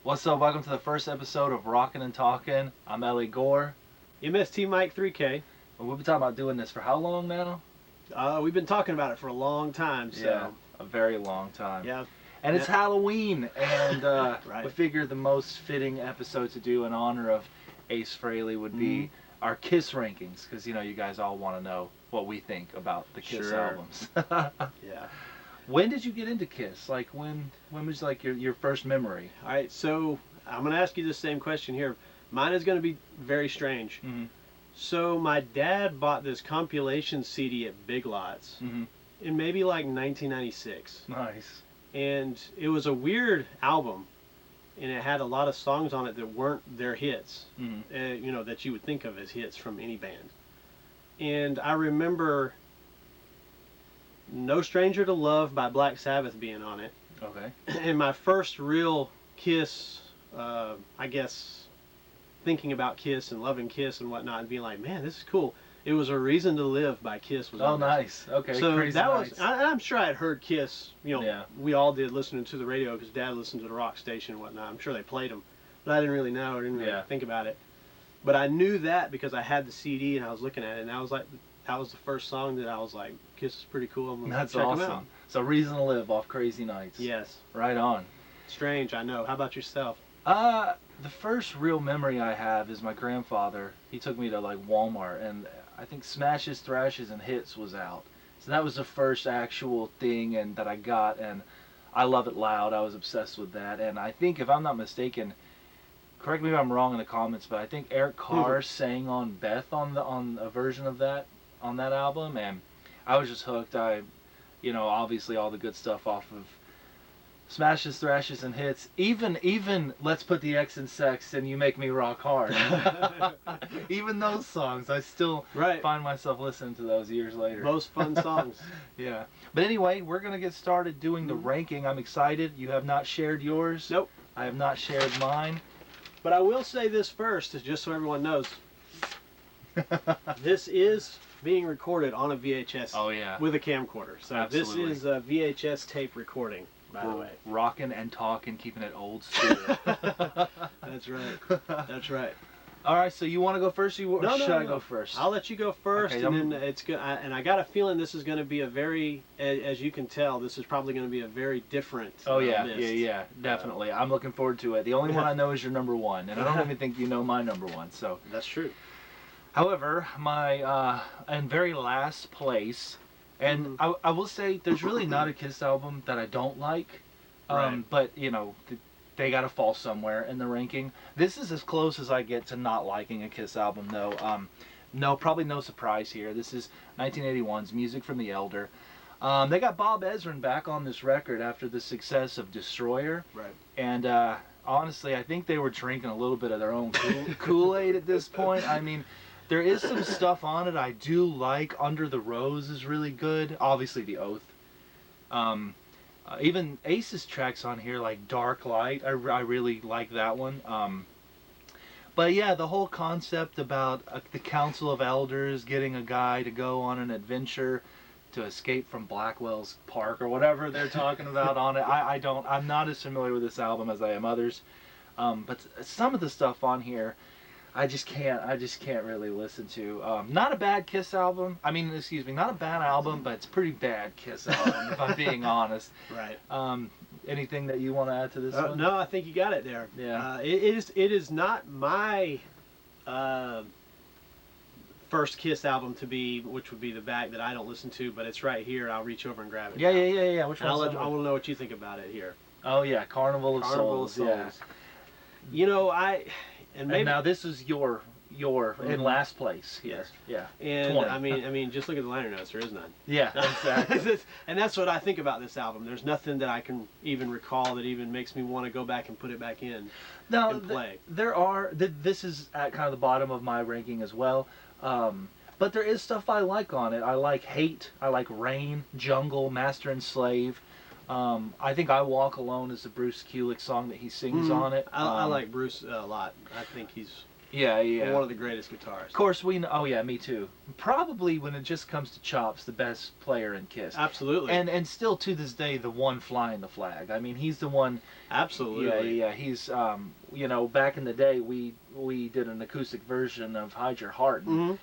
What's up? Welcome to the first episode of Rokken and Talkken. I'm Gore. MST Mike 3K. We've been talking about doing this for how long now? We've been talking about it for a long time. So. Yeah, a very long time. Yeah. And it's Halloween, and right. we figured the most fitting episode to do in honor of Ace Frehley would be our Kiss rankings, because you guys all want to know what we think about the Kiss albums. Yeah. When did you get into Kiss? Like when was like your first memory? All right, so I'm going to ask you the same question here. Mine is going to be very strange. Mm-hmm. So my dad bought this compilation CD at Big Lots in maybe like 1996. Nice. And it was a weird album, and it had a lot of songs on it that weren't their hits, that you would think of as hits from any band. And I remember No Stranger to Love by Black Sabbath being on it. Okay. And my first real Kiss, I guess, thinking about Kiss and loving Kiss and whatnot and being like, man, this is cool. It was A Reason to Live by Kiss. Was on nice. Okay. So Crazy that nice. was, I'm sure I had heard Kiss, we all did listening to the radio because Dad listened to the rock station and whatnot. I'm sure they played them, but I didn't really know. I didn't really think about it. But I knew that because I had the CD and I was looking at it, and I was like, that was the first song that I was like, Kiss is pretty cool. I'm gonna check them out. So Reason to Live off Crazy Nights. Yes. Right on. Strange, I know. How about yourself? The first real memory I have is my grandfather. He took me to like Walmart, and I think Smashes, Thrashes, and Hits was out. So that was the first actual thing and that I got, and I Love It Loud. I was obsessed with that, and I think, if I'm not mistaken, correct me if I'm wrong in the comments, but I think Eric Carr sang on Beth on a version of that on that album, and I was just hooked. Obviously all the good stuff off of Smashes, Thrashes, and Hits. Even Let's Put the X in Sex and You Make Me Rock Hard. Even those songs, I still find myself listening to those years later. Most fun songs. Yeah. But anyway, we're going to get started doing the ranking. I'm excited. You have not shared yours. Nope. I have not shared mine. But I will say this first, just so everyone knows. This is being recorded on a VHS with a camcorder. So Absolutely. This is a VHS tape recording, by the way. Rockin' and talking, keeping it old school. That's right. That's right. All right, so you want to go first? Should I go first? I'll let you go first, okay, and then it's good. And I got a feeling this is going to be a very, as you can tell, this is probably going to be a very different. List. Yeah, definitely. I'm looking forward to it. The only one I know is your number one, and I don't even think you know my number one. So that's true. However, my in very last place, and I will say there's really not a Kiss album that I don't like, but they got to fall somewhere in the ranking. This is as close as I get to not liking a Kiss album, though. No, probably no surprise here. This is 1981's Music from the Elder. They got Bob Ezrin back on this record after the success of Destroyer. Right. And honestly, I think they were drinking a little bit of their own Kool-Aid at this point. I mean, there is some stuff on it I do like. Under the Rose is really good. Obviously, The Oath. Even Ace's tracks on here, like Dark Light, I really like that one. But yeah, the whole concept about the Council of Elders getting a guy to go on an adventure to escape from Blackwell's Park or whatever they're talking about on it. I'm not as familiar with this album as I am others. But some of the stuff on here, I just can't really listen to. Not a bad Kiss album. I mean, excuse me, not a bad album, but it's a pretty bad Kiss album, if I'm being honest. Right. Anything that you want to add to this one? No, I think you got it there. Yeah. It is not my first Kiss album to be, which would be the back that I don't listen to, but it's right here. I'll reach over and grab it. Yeah. Which one? I want to know what you think about it here. Oh yeah, Carnival of Souls. Yeah. And now this is your in last place. Yes. Yeah. And 20. I mean, just look at the liner notes. There is none. Yeah, exactly. And that's what I think about this album. There's nothing that I can even recall that even makes me want to go back and put it back in and play. There are. This is at kind of the bottom of my ranking as well. But there is stuff I like on it. I like Hate. I like Rain, Jungle, Master and Slave. I think I Walk Alone is the Bruce Kulick song that he sings on it. I like Bruce a lot. I think he's Yeah, yeah. One of the greatest guitarists. Of course, we know. Oh yeah, me too. Probably when it just comes to chops, the best player in Kiss. Absolutely. And still to this day, the one flying the flag. I mean, he's the one. Absolutely. Yeah. He's you know, back in the day, we did an acoustic version of Hide Your Heart and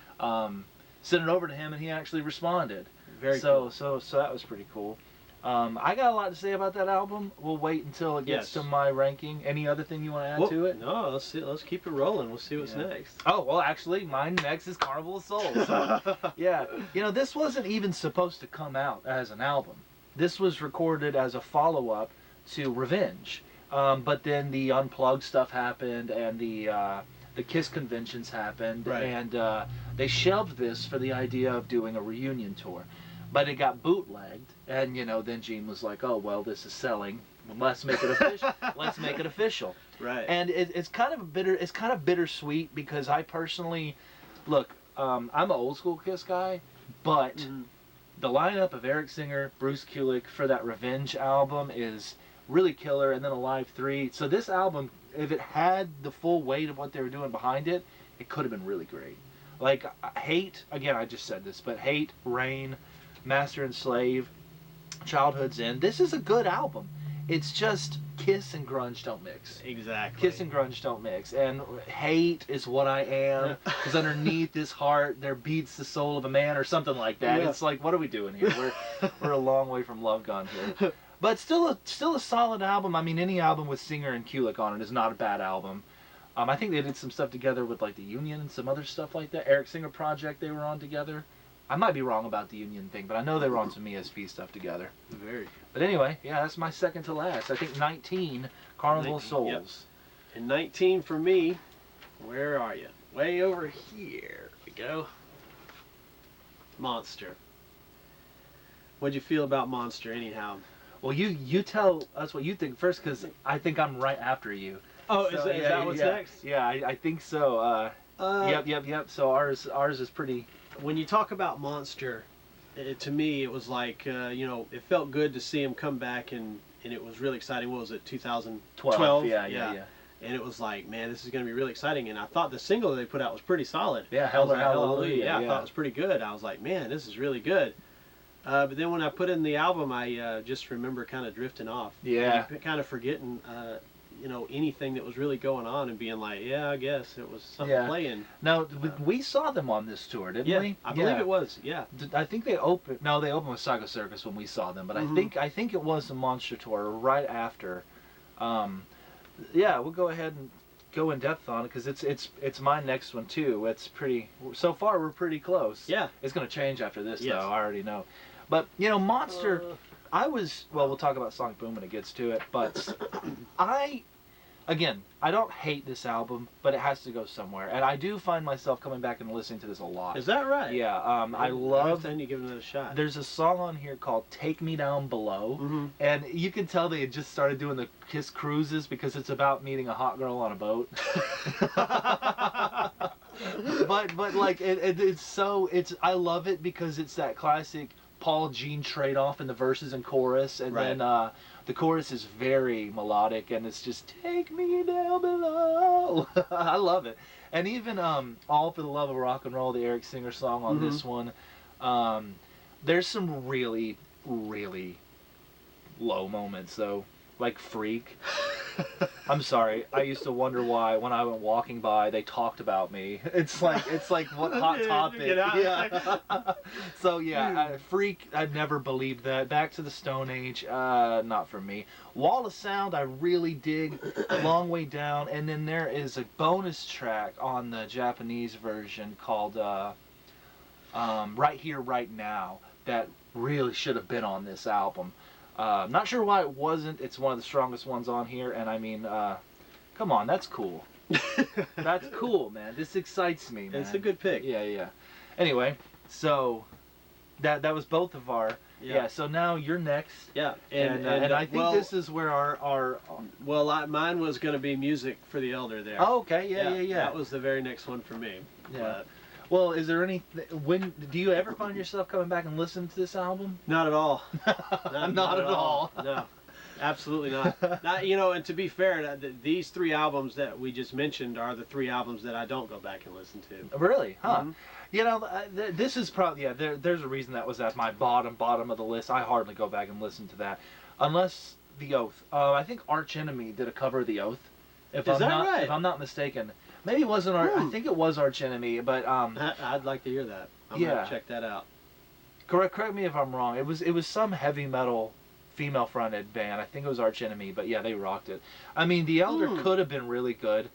sent it over to him, and he actually responded. Very cool. So that was pretty cool. I got a lot to say about that album. We'll wait until it gets to my ranking. Any other thing you want to add to it? No, let's see. Let's keep it rolling. We'll see what's next. Oh, well, actually, mine next is Carnival of Souls. So, yeah. You know, this wasn't even supposed to come out as an album. This was recorded as a follow-up to Revenge. But then the Unplugged stuff happened, and the Kiss conventions happened, and they shelved this for the idea of doing a reunion tour. But it got bootlegged, and you know, then Gene was like, "Oh well, this is selling. Let's make it official. Let's make it official." Right. And it's kind of bittersweet because I personally, look, I'm an old school Kiss guy, but the lineup of Eric Singer, Bruce Kulick for that Revenge album is really killer, and then Alive 3. So this album, if it had the full weight of what they were doing behind it, it could have been really great. Like Hate, again, I just said this, but Hate, Rain, Master and Slave, Childhood's End. This is a good album. It's just Kiss and grunge don't mix. Exactly. Kiss and grunge don't mix. And Hate is what I am, because underneath this heart there beats the soul of a man, or something like that. Yeah. It's like, what are we doing here? We're a long way from Love Gun here. But still a solid album. I mean, any album with Singer and Kulick on it is not a bad album. I think they did some stuff together with like the Union and some other stuff like that. Eric Singer Project they were on together. I might be wrong about the Union thing, but I know they were on some ESP stuff together. Very. But anyway, yeah, that's my second to last. I think 19, Carnival of Souls. Yep. And 19 for me, where are you? Way over here we go. Monster. What'd you feel about Monster anyhow? Well, you tell us what you think first, because I think I'm right after you. Oh, so, is that what's next? Yeah, I think so. Yep. So ours is pretty... When you talk about Monster, to me it was like, you know, it felt good to see him come back, and it was really exciting. What was it, 2012? Yeah. And it was like, man, this is going to be really exciting. And I thought the single that they put out was pretty solid. Yeah, Hallelujah. Yeah, I thought it was pretty good. I was like, man, this is really good. But then when I put in the album, I just remember kind of drifting off. Yeah. Kind of forgetting, you know, anything that was really going on, and being like, yeah, I guess it was something playing. Now, we saw them on this tour, didn't we? I believe it was, yeah. I think they opened, no, they opened with Psycho Circus when we saw them, but I think it was the Monster tour right after. Yeah, we'll go ahead and go in depth on it, because it's my next one too. It's pretty, so far we're pretty close. Yeah. It's going to change after this though, I already know. But, you know, Monster, we'll talk about Sonic Boom when it gets to it, but I don't hate this album, but it has to go somewhere. And I do find myself coming back and listening to this a lot. Is that right? Yeah, I love... Then you give it another shot. There's a song on here called Take Me Down Below, and you can tell they had just started doing the Kiss cruises, because it's about meeting a hot girl on a boat. but like, I love it because it's that classic Paul Gene trade-off in the verses and chorus, and then the chorus is very melodic, and it's just, take me down below. I love it. And even All for the Love of Rock and Roll, the Eric Singer song on this one, there's some really, really low moments, though. Like Freak. I'm sorry. I used to wonder why when I went walking by they talked about me. It's like what Hot Topic. Yeah. So yeah, Freak. I never believed that. Back to the Stone Age. Not for me. Wall of Sound. I really dig. Long Way Down. And then there is a bonus track on the Japanese version called Right Here, Right Now. That really should have been on this album. Not sure why it wasn't. It's one of the strongest ones on here, and I mean, come on, that's cool. That's cool, man. This excites me, man. It's a good pick. Yeah. Anyway, so that was both of our. Yeah. So now you're next. Yeah, and I think this is where our. Well, mine was going to be Music for the Elder there. Oh, okay. Yeah. That was the very next one for me. Yeah. But, well, is there any? Do you ever find yourself coming back and listening to this album? Not at all. Not at all. No. Absolutely not. Not, you know, and to be fair, these 3 albums that we just mentioned are the 3 albums that I don't go back and listen to. Really? Huh. Mm-hmm. You know, this is probably, yeah, there's a reason that was at my bottom of the list. I hardly go back and listen to that. Unless The Oath. I think Arch Enemy did a cover of The Oath. Is that right? If I'm not mistaken. Maybe it wasn't I think it was Arch Enemy, but... I'd like to hear that. I'm going to check that out. Correct me if I'm wrong. It was some heavy metal female-fronted band. I think it was Arch Enemy, but yeah, they rocked it. I mean, The Elder could have been really good.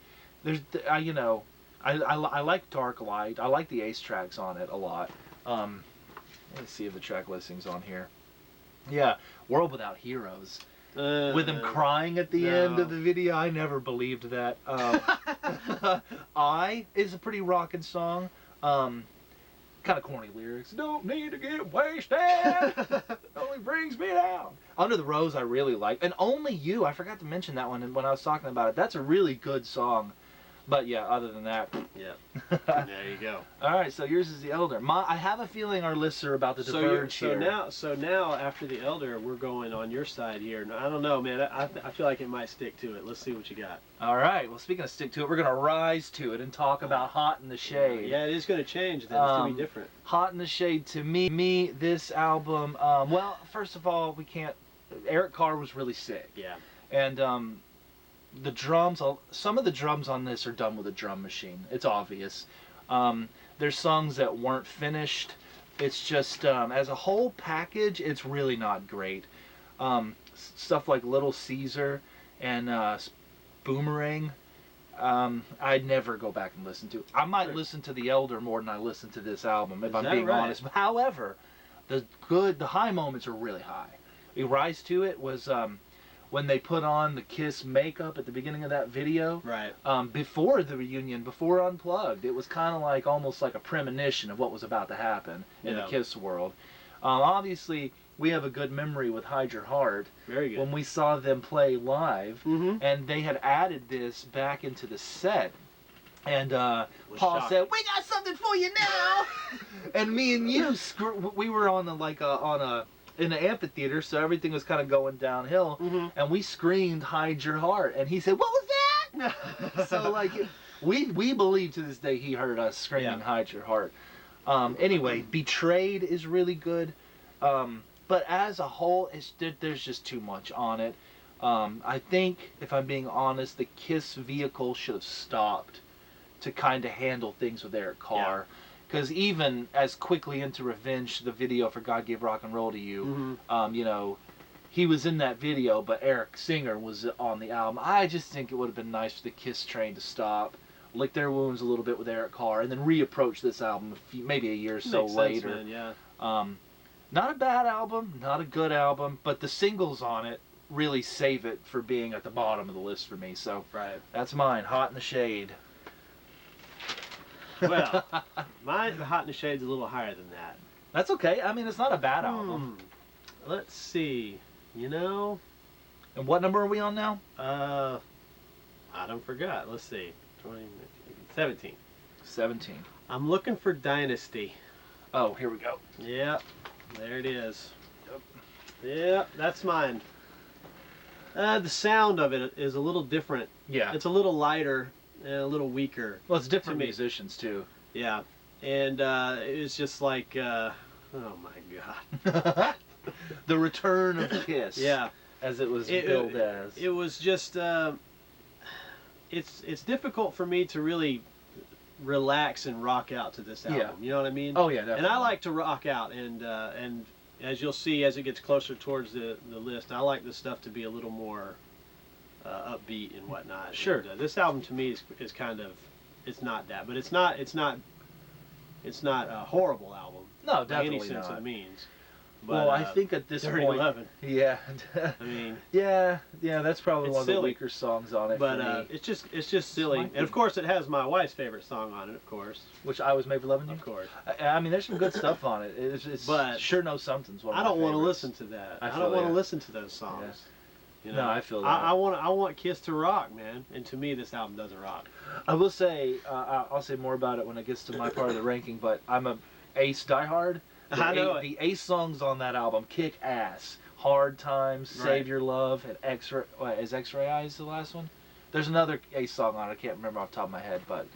There's, you know... I like Dark Light. I like the Ace tracks on it a lot. Let's see if the track listing's on here. Yeah, World Without Heroes. With him crying at the end of the video. I never believed that. I is a pretty rockin' song. Kind of corny lyrics. Don't need to get wasted. Only brings me down. Under the Rose I really like. And Only You. I forgot to mention that one when I was talking about it. That's a really good song. But yeah, other than that, yeah. There you go. All right, so yours is The Elder. I have a feeling our lists are about to diverge here. So now, after The Elder, we're going on your side here. I don't know, man. I feel like it might stick to it. Let's see what you got. All right. Well, speaking of stick to it, we're gonna rise to it and talk about Hot in the Shade. Yeah, it is gonna change. Then it's gonna be different. Hot in the Shade to me, this album. Well, first of all, we can't. Eric Carr was really sick. Yeah. And the drums, some of the drums on this are done with a drum machine. It's obvious. There's songs that weren't finished. It's just, as a whole package, it's really not great. Stuff like Little Caesar and Boomerang, I'd never go back and listen to. I might listen to The Elder more than I listen to this album, if I'm being honest. However, the high moments are really high. A Rise to It was... when they put on the Kiss makeup at the beginning of that video, right? Before the reunion, before Unplugged, it was kind of like almost like a premonition of what was about to happen in the Kiss world. Obviously, we have a good memory with Hide Your Heart. Very good. When we saw them play live, and they had added this back into the set. And Paul said, "We got something for you now." And me and you, we were on in the amphitheater, so everything was kind of going downhill, and we screamed "Hide Your Heart," and he said, "What was that?" So like, we believe to this day he heard us screaming "Hide Your Heart." Anyway, Betrayed is really good, but as a whole, there's just too much on it. I think, if I'm being honest, the Kiss vehicle should have stopped to kind of handle things with Eric Carr. Yeah. Because even as quickly into Revenge, the video for God Gave Rock and Roll to You, you know, he was in that video, but Eric Singer was on the album. I just think it would have been nice for the Kiss train to stop, lick their wounds a little bit with Eric Carr, and then reapproach this album maybe a year or so later. Sense, man, yeah. Not a bad album, not a good album, but the singles on it really save it for being at the bottom of the list for me. So that's mine, Hot in the Shade. Well, mine, Hot in the Shade's a little higher than that. That's okay. I mean, it's not a bad album. Let's see. You know... And what number are we on now? I don't forgot. Let's see. 17. 17. I'm looking for Dynasty. Oh, here we go. Yep. There it is. Yep, that's mine. The sound of it is a little different. Yeah. It's a little lighter. And a little weaker. Well, it's different musicians too. Yeah, and it was just like, oh my God, the return of Kiss. Yeah, as it was billed as. It was just, it's difficult for me to really relax and rock out to this album. Yeah. You know what I mean? Oh yeah, definitely. And I like to rock out, and as you'll see as it gets closer towards the list, I like this stuff to be a little more. Upbeat and whatnot. Sure. And, this album to me is kind of, it's not that, but it's not a horrible album. No, definitely by any sense not. of the means. But, well, I think at this Dirty point, 11. Yeah. I mean, yeah, that's probably one of silly. the weaker songs on it. But for me. it's just silly, and of course it has my wife's favorite song on it, of course. Which I Was Made for Loving You. Of course. I mean, there's some good stuff on it. It's but Sure Know Something's one of I don't want to listen to that. I don't want to listen to those songs. Yeah. You know, no, I feel that. I want Kiss to rock, man, and to me this album doesn't rock. I will say, I'll say more about it when it gets to my part of the ranking, but I'm a Ace diehard. The Ace songs on that album kick ass. Hard Times, Right. Save Your Love, and X-Ray. Is X-Ray Eyes the last one? There's another Ace song on it. I can't remember off the top of my head, but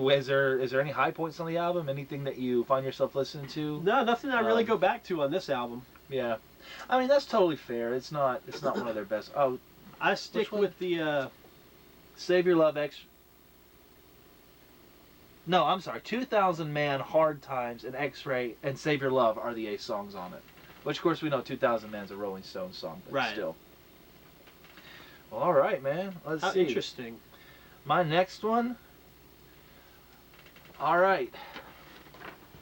is there any high points on the album? Anything that you find yourself listening to? No, nothing I really go back to on this album. Yeah, I mean that's totally fair. It's not one of their best. Oh, I stick with the Save Your Love X. No, I'm sorry. 2000 Man, Hard Times, and X-Ray and Save Your Love are the Ace songs on it. Which, of course, we know 2000 Man's a Rolling Stones song, but right. still. Well, all right, man. Let's see. Interesting. My next one. All right.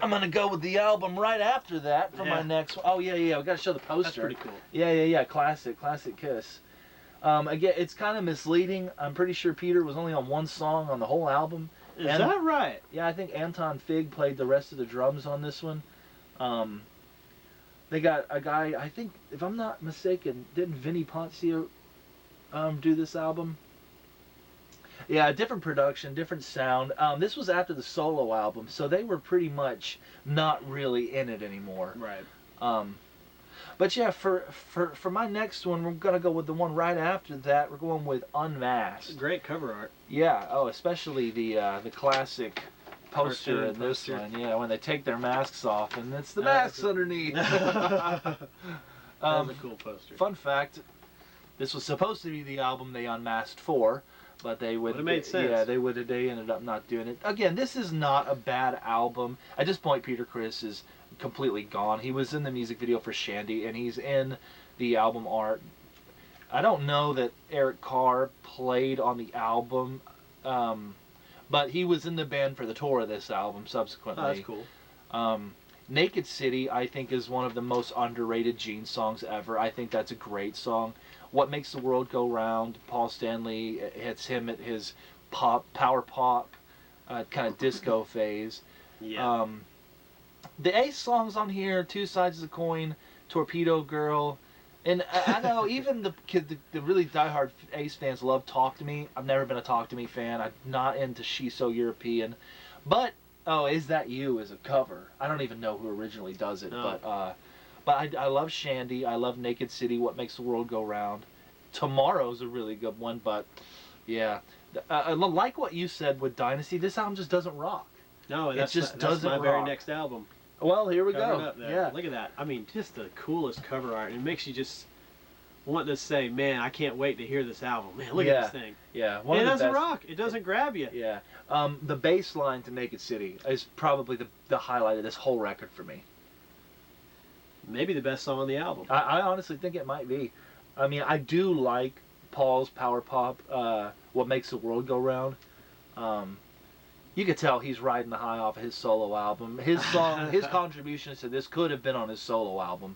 I'm going to go with the album right after that for my next one. Oh, yeah. We got to show the poster. That's pretty cool. Yeah. Classic Kiss. Again, it's kind of misleading. I'm pretty sure Peter was only on one song on the whole album. Is that right? Yeah, I think Anton Fig played the rest of the drums on this one. They got a guy, I think, if I'm not mistaken, didn't Vinnie Ponzio do this album? Yeah, different production, different sound. This was after the solo album, so they were pretty much not really in it anymore. Right. But yeah, for my next one, we're gonna go with the one right after that. We're going with Unmasked. Great cover art. Yeah. Oh, especially the classic poster in this one. Yeah, when they take their masks off and it's the masks underneath. That's a cool poster. Fun fact: this was supposed to be the album they unmasked for, but they would. It made sense. Yeah, they ended up not doing it. Again, this is not a bad album. At this point, Peter Criss is completely gone. He was in the music video for Shandy, and he's in the album art. I don't know that Eric Carr played on the album, but he was in the band for the tour of this album subsequently. Oh, that's cool. Naked City, I think, is one of the most underrated Gene songs ever. I think that's a great song. What Makes the World Go Round, Paul Stanley, hits him at his power pop, kind of disco phase. Yeah. The Ace songs on here, Two Sides of the Coin, Torpedo Girl, and I know even the really diehard Ace fans love Talk to Me. I've never been a Talk to Me fan. I'm not into She's So European. But, Is That You is a cover. I don't even know who originally does it, No. but I love Shandy. I love Naked City, What Makes the World Go Round. Tomorrow's a really good one, but yeah. Like what you said with Dynasty, this album just doesn't rock. No, that's my very next album. Well, here we go. Up there. Yeah. Look at that. I mean, just the coolest cover art. It makes you just want to say, man, I can't wait to hear this album. Man, look at this thing. Yeah. It doesn't rock. It doesn't grab you. Yeah. The bass line to Naked City is probably the highlight of this whole record for me. Maybe the best song on the album. I honestly think it might be. I mean, I do like Paul's power pop, What Makes the World Go Round. You could tell he's riding the high off of his solo album. His song, his contributions to this could have been on his solo album.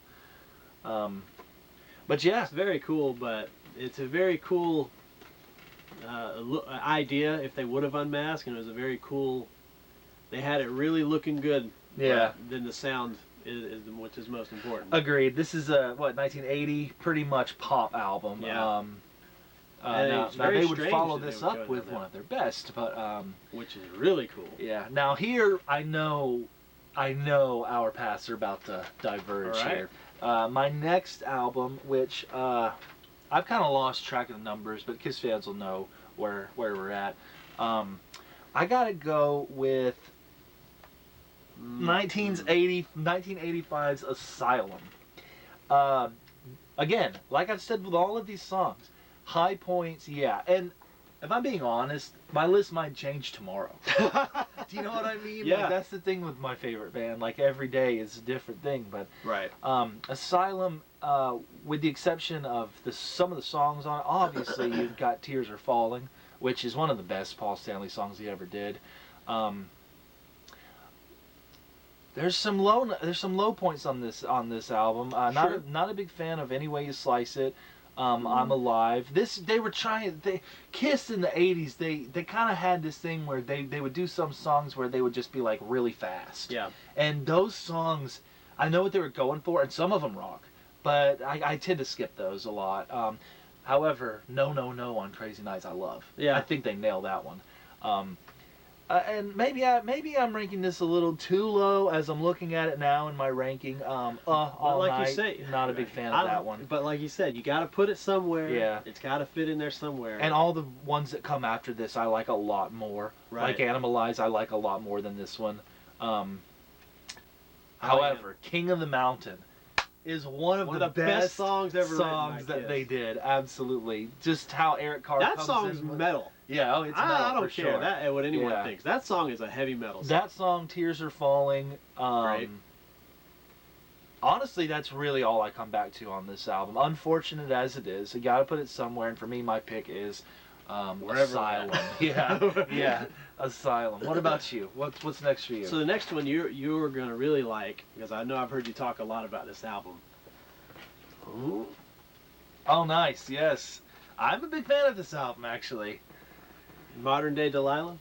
But yeah, it's very cool. But it's a very cool idea. If they would have unmasked, and it was a very cool. They had it really looking good. Yeah. Then the sound is which is most important. Agreed. This is a 1980 pretty much pop album. Yeah. Now they would follow this up with one of their best, but which is really cool. Yeah. Now here, I know our paths are about to diverge here. My next album, which I've kind of lost track of the numbers, but Kiss fans will know where we're at. I gotta go with 1985's Asylum. Again, like I've said with all of these songs. High points, yeah. And if I'm being honest, my list might change tomorrow. Do you know what I mean? Yeah. Like, that's the thing with my favorite band. Like, every day is a different thing. But right. Asylum, with the exception of some of the songs on it, obviously you've got Tears Are Falling, which is one of the best Paul Stanley songs he ever did. There's some low points on this album. Sure. Not a big fan of Any Way You Slice It. I'm Alive. Kiss in the 80s, they kind of had this thing where they would do some songs where they would just be like really fast. Yeah. And those songs, I know what they were going for, and some of them rock, but I tend to skip those a lot. However, No on Crazy Nights I love. Yeah. I think they nailed that one. And maybe I'm ranking this a little too low as I'm looking at it now in my ranking. All like Night, you say, not a big fan of that one. But like you said, you got to put it somewhere. Yeah. It's got to fit in there somewhere. And all the ones that come after this, I like a lot more. Right. Like Animalize, I like a lot more than this one. However, King of the Mountain is one of the best songs ever that they did. Absolutely. Just how Eric Carr that comes song's in with, metal. Yeah, it's metal. I don't care sure. what anyone thinks. That song is a heavy metal song. That song, Tears Are Falling. Right. Honestly, that's really all I come back to on this album. Unfortunate as it is, you got to put it somewhere. And for me, my pick is Asylum. yeah, Asylum. What about you? What's next for you? So the next one you're gonna really like, because I know I've heard you talk a lot about this album. Ooh. Oh, nice. Yes, I'm a big fan of this album, actually. Modern Day Delilah.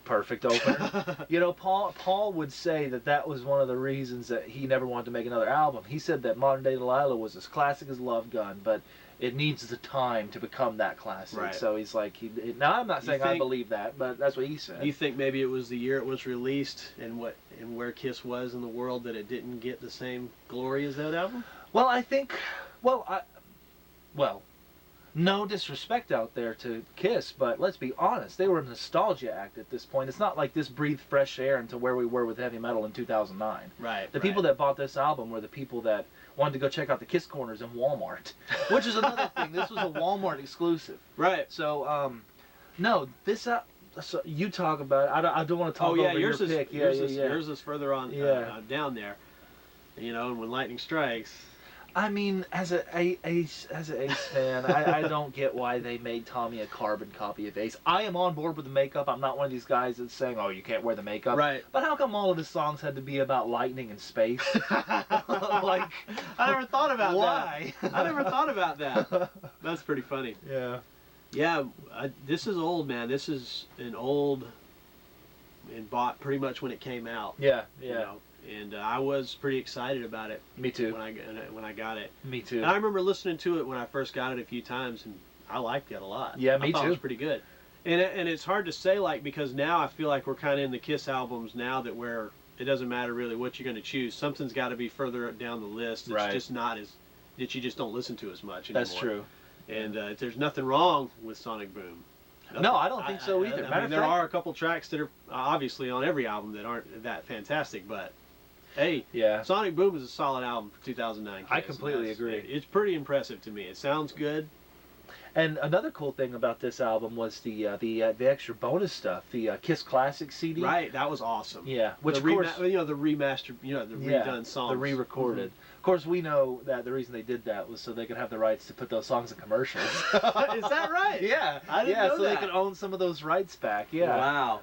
Perfect opener. You know, Paul would say that was one of the reasons that he never wanted to make another album. He said that Modern Day Delilah was as classic as Love Gun, but it needs the time to become that classic. Right. So he's like, now I'm not saying I believe that, but that's what he said. Do you think maybe it was the year it was released and where Kiss was in the world that it didn't get the same glory as that album? Well, I think, no disrespect out there to Kiss, but let's be honest, they were a nostalgia act at this point. It's not like this breathed fresh air into where we were with heavy metal in 2009. Right. The people that bought this album were the people that wanted to go check out the Kiss corners in Walmart, which is another thing. This was a Walmart exclusive. Right. So, no, this so you talk about it. I don't want to talk over yours your pick. Yours is further on down there. You know, and when lightning strikes. I mean, as an Ace fan, I don't get why they made Tommy a carbon copy of Ace. I am on board with the makeup. I'm not one of these guys that's saying, oh, you can't wear the makeup. Right. But how come all of his songs had to be about lightning and space? Like, I never thought about why? that. I never thought about that. That's pretty funny. Yeah. Yeah, this is old, man. This is an old and bought pretty much when it came out. Yeah, yeah. You know? And I was pretty excited about it. Me too. When I got it. Me too. And I remember listening to it when I first got it a few times, and I liked it a lot. Yeah, me I thought too. It was pretty good. And it's hard to say, like, because now I feel like we're kind of in the Kiss albums now that where it doesn't matter really what you're going to choose. Something's got to be further down the list. It's just not as that you just don't listen to as much anymore. That's true. And there's nothing wrong with Sonic Boom. No, I don't think so either. I mean, there are a couple tracks that are obviously on every album that aren't that fantastic, but hey, Sonic Boom is a solid album for 2009. Kiss. I completely agree. It's pretty impressive to me. It sounds good. And another cool thing about this album was the extra bonus stuff, the Kiss Classic CD. Right, that was awesome. Yeah, which the remastered, the redone songs, the re-recorded. Of course, we know that the reason they did that was so they could have the rights to put those songs in commercials. Is that right? Yeah, I didn't know so that. they could own some of those rights back. Yeah. Wow.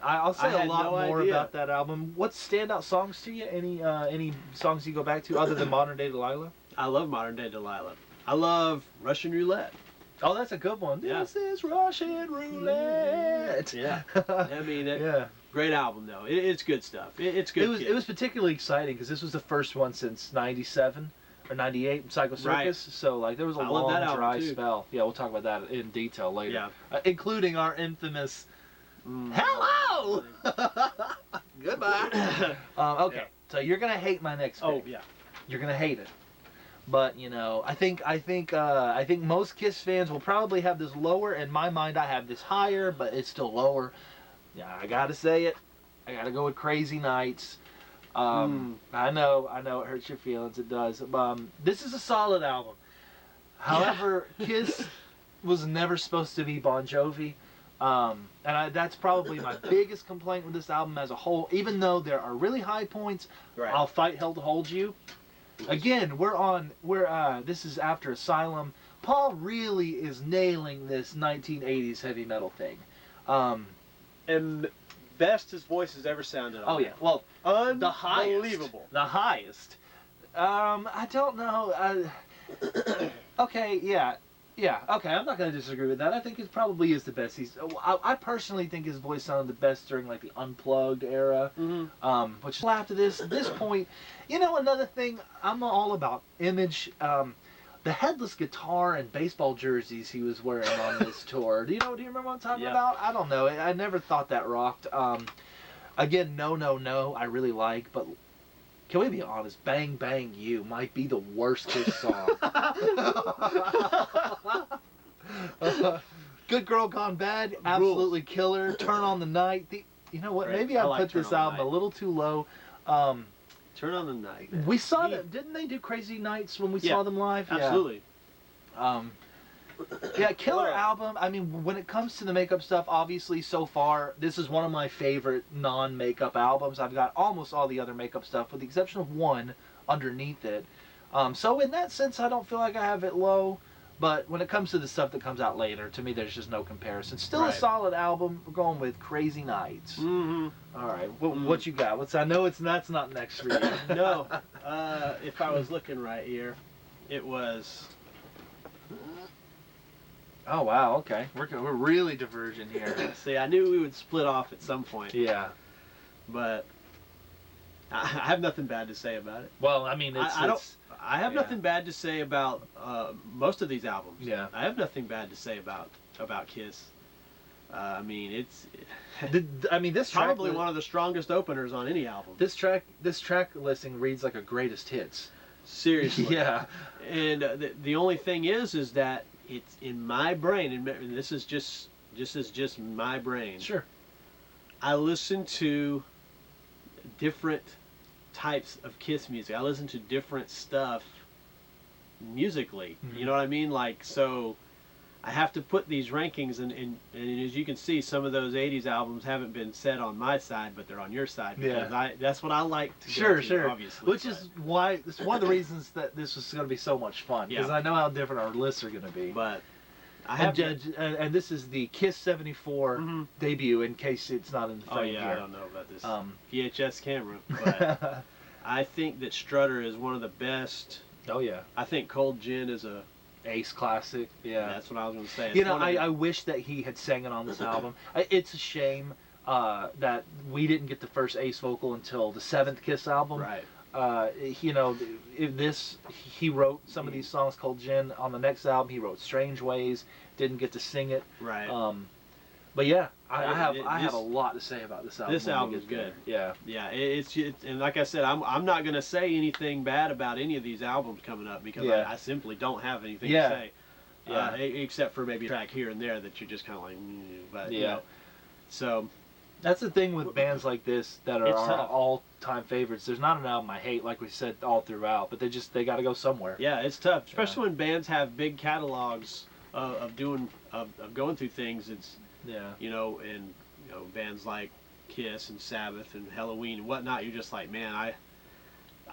I'll say a lot more idea. about that album. What standout songs to you? Any songs you go back to other than Modern Day Delilah? I love Modern Day Delilah. I love Russian Roulette. Oh, that's a good one. Yeah. This is Russian Roulette. Yeah. I mean, great album though. It's good stuff. It's good. It was particularly exciting because this was the first one since '97 or '98, Psycho Circus. Right. So like there was a long dry spell. Yeah, we'll talk about that in detail later. Yeah. Including our infamous hello. Goodbye. Okay, so you're gonna hate my next pick. Oh yeah. You're gonna hate it. But I think most Kiss fans will probably have this lower. In my mind, I have this higher, but it's still lower. Yeah, I gotta say it. I gotta go with Crazy Nights. I know it hurts your feelings. It does. This is a solid album. However, Kiss was never supposed to be Bon Jovi. That's probably my biggest complaint with this album as a whole. Even though there are really high points, I'll fight hell to hold you. Again, this is after Asylum. Paul really is nailing this 1980s heavy metal thing. And best his voice has ever sounded on. Oh yeah, well, unbelievable. The highest. I don't know. Okay, yeah, okay, I'm not going to disagree with that. I think it probably is the best. I personally think his voice sounded the best during like the Unplugged era. Which after this, at this point, another thing, I'm all about image. the headless guitar and baseball jerseys he was wearing on this tour. Do you remember what I'm talking about? I don't know. I never thought that rocked. Again, No, No, No, I really like, but can we be honest? Bang, Bang, You might be the worst Kiss song. Good Girl Gone Bad, absolutely killer. Turn on the Night. You know what? Maybe I put this album a little too low. Turn on the Night. We saw them. Didn't they do Crazy Nights when we saw them live? Absolutely. Yeah, killer album. I mean, when it comes to the makeup stuff, obviously so far, this is one of my favorite non-makeup albums. I've got almost all the other makeup stuff, with the exception of one underneath it. So in that sense, I don't feel like I have it low. But when it comes to the stuff that comes out later, to me, there's just no comparison. Still a solid album. We're going with Crazy Nights. Mm-hmm. All right, what you got? I know that's not next for you. No, if I was looking right here, it was. Oh wow, okay. We're really diverging here. See, I knew we would split off at some point. Yeah. But I have nothing bad to say about it. Well, I mean, I have nothing bad to say about most of these albums. Yeah. I have nothing bad to say about Kiss. I mean, it's. This probably one of the strongest openers on any album. This track listing reads like a greatest hits. Seriously. Yeah. And the only thing is that it's in my brain, and this is just my brain. Sure. I listen to different types of Kiss music. I listen to different stuff musically. Mm-hmm. You know what I mean? Like, so I have to put these rankings, and as you can see, some of those 80s albums haven't been set on my side, but they're on your side, because that's what I like to go to, obviously. Which is why, it's one of the reasons that this was going to be so much fun, because I know how different our lists are going to be. But I have and this is the Kiss 74 debut, in case it's not in the frame here. I don't know about this VHS camera, but I think that Strutter is one of the best. Oh yeah. I think Cold Gin is a Ace classic. Yeah, that's what I was going to say. It's I wish that he had sang it on this album. It's a shame that we didn't get the first Ace vocal until the 7th Kiss album. Right. He wrote some of these songs called Gin. On the next album, he wrote Strange Ways. Didn't get to sing it. Right. But yeah, I have a lot to say about this album. This album is good. Yeah. Yeah, it's and like I said, I'm not going to say anything bad about any of these albums coming up, because I simply don't have anything to say. Yeah. Except for maybe a track here and there that you're just kind of like, but you know. So that's the thing with bands like this that are our all-time favorites. There's not an album I hate, like we said, all throughout, but they got to go somewhere. Yeah, it's tough, especially when bands have big catalogs of going through things. It's and bands like Kiss and Sabbath and Halloween and whatnot. You're just like, man, I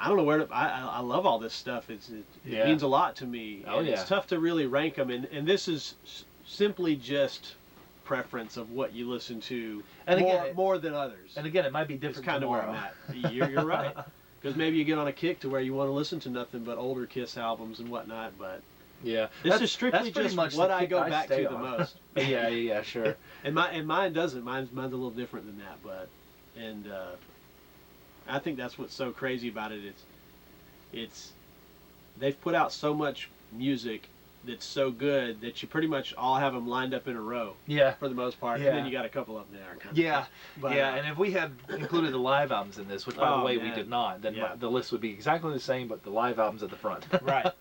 don't know where to. I love all this stuff. It means a lot to me. It's tough to really rank them, and this is simply just preference of what you listen to, and more than others. And again, it might be different. It's kind of where I'm at. You're right, because maybe you get on a kick to where you want to listen to nothing but older Kiss albums and whatnot. But this is strictly just what I go back to the most. Yeah, sure. And mine doesn't. Mine's a little different than that, but I think that's what's so crazy about it. It's they've put out so much music that's so good that you pretty much all have them lined up in a row. Yeah. For the most part. And then you got a couple of them there. And if we had included the live albums in this, which by the way we did not, then the list would be exactly the same, but the live albums at the front. Right.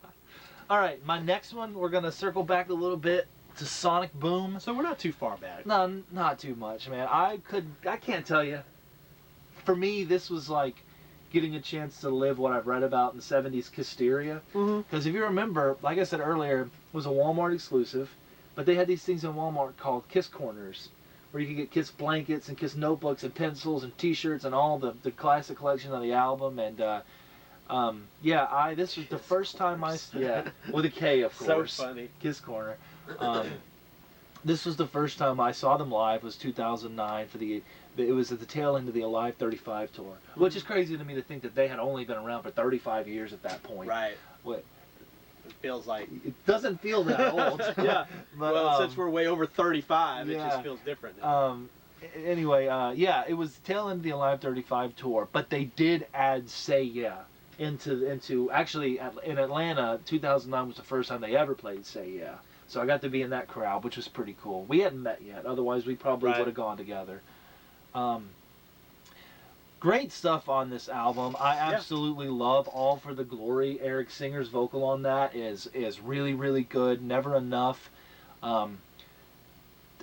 All right, my next one, we're going to circle back a little bit to Sonic Boom. So we're not too far back. No, not too much, man. I can't tell you. For me, this was like getting a chance to live what I've read about in the 70s Kissteria. Because if you remember, like I said earlier, it was a Walmart exclusive, but they had these things in Walmart called Kiss Corners, where you could get Kiss blankets and Kiss notebooks and pencils and t-shirts and all the classic collection of the album. And this was the first time with a K, of course. So funny. Kiss Corner. This was the first time I saw them live. Was 2009 it was at the tail end of the Alive 35 tour, which is crazy to me to think that they had only been around for 35 years at that point. Right. What? It feels like it doesn't feel that old. Yeah. But since we're way over 35, it just feels different. Anyway, it was the tail end of the Alive 35 tour, but they did add Say Yeah into actually in Atlanta. 2009 was the first time they ever played Say Yeah. So I got to be in that crowd, which was pretty cool. We hadn't met yet, otherwise we probably would have gone together. Great stuff on this album. I absolutely love All for the Glory. Eric Singer's vocal on that is really, really good. Never Enough.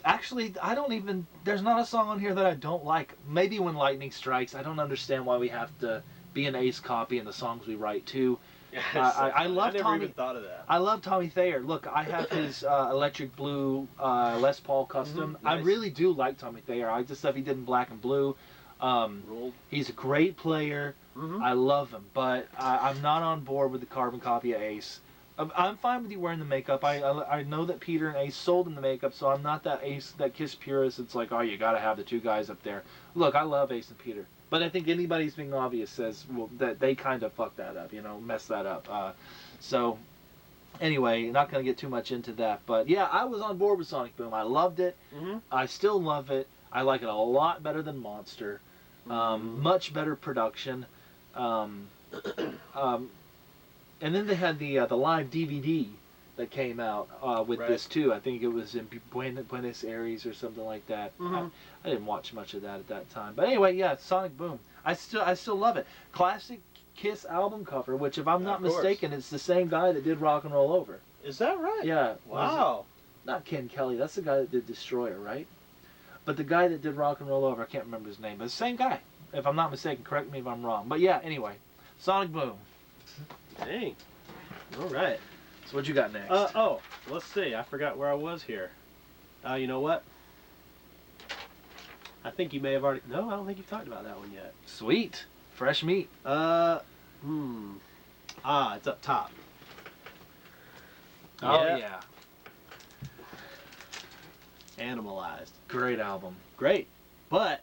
Actually, there's not a song on here that I don't like. Maybe When Lightning Strikes. I don't understand why we have to be an Ace copy in the songs we write too. I love Tommy. I never even thought of that. I love Tommy Thayer. Look, I have his Electric Blue Les Paul Custom. Nice. I really do like Tommy Thayer. I like the stuff he did in Black and Blue. He's a great player. I love him, but I'm not on board with the carbon copy of Ace. I'm fine with you wearing the makeup. I know that Peter and Ace sold him the makeup, so I'm not that Kiss purist. It's like, oh, you got to have the two guys up there. Look, I love Ace and Peter, but I think anybody's being obvious says that they kind of fucked that up, messed that up. So anyway, not going to get too much into that, but yeah, I was on board with Sonic Boom. I loved it. I still love it. I like it a lot better than Monster. Much better production. And then they had the live DVD that came out with this too. I think it was in Buenos Aires or something like that. I didn't watch much of that at that time. But anyway, yeah, Sonic Boom. I still love it. Classic Kiss album cover, which if I'm not mistaken, it's the same guy that did Rock and Roll Over. Is that right? Yeah. Wow. Not Ken Kelly. That's the guy that did Destroyer, right? But the guy that did Rock and Roll Over, I can't remember his name, but it's the same guy. If I'm not mistaken, correct me if I'm wrong. But yeah, anyway, Sonic Boom. Dang. All right. So what you got next? Let's see. I forgot where I was here. You know what? I think you may have already... No, I don't think you've talked about that one yet. Sweet. Fresh meat. It's up top. Oh, yeah. Animalized. Great album. Great. But...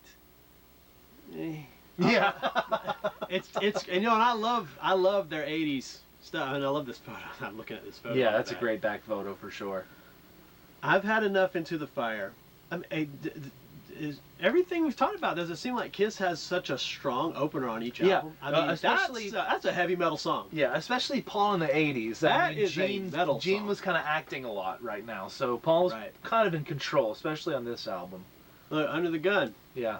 yeah. it's and I love their 80s stuff, and I love this photo. I'm looking at this photo. Yeah, that's a great back photo for sure. I've had enough Into the Fire. Is everything we've talked about, does it seem like Kiss has such a strong opener on each album? I mean, especially that's a heavy metal song. Yeah, especially Paul in the 80s. That is a metal song. Gene was kind of acting a lot right now, so Paul's kind of in control, especially on this album. Look, Under the Gun. Yeah.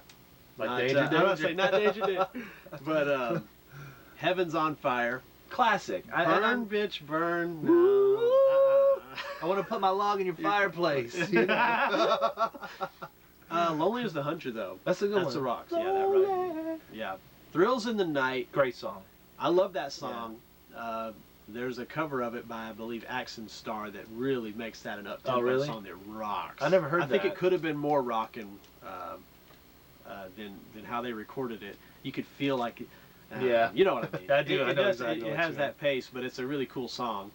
Like Danger. I'm going to say not Danger Danger. But Heaven's on Fire. Classic. Burn, bitch, burn. No. I want to put my log in your fireplace. Lonely as the Hunter, though. That's a good one. That's the Rocks. Yeah, that right. Yeah. Thrills in the Night. Great song. I love that song. Yeah. There's a cover of it by, I believe, Axon Star that really makes that an up-tempo song that rocks. I never heard that. I think it could have been more rockin' than how they recorded it. You could feel like it. You know what I mean. I do. I know exactly. It has that pace, but it's a really cool song.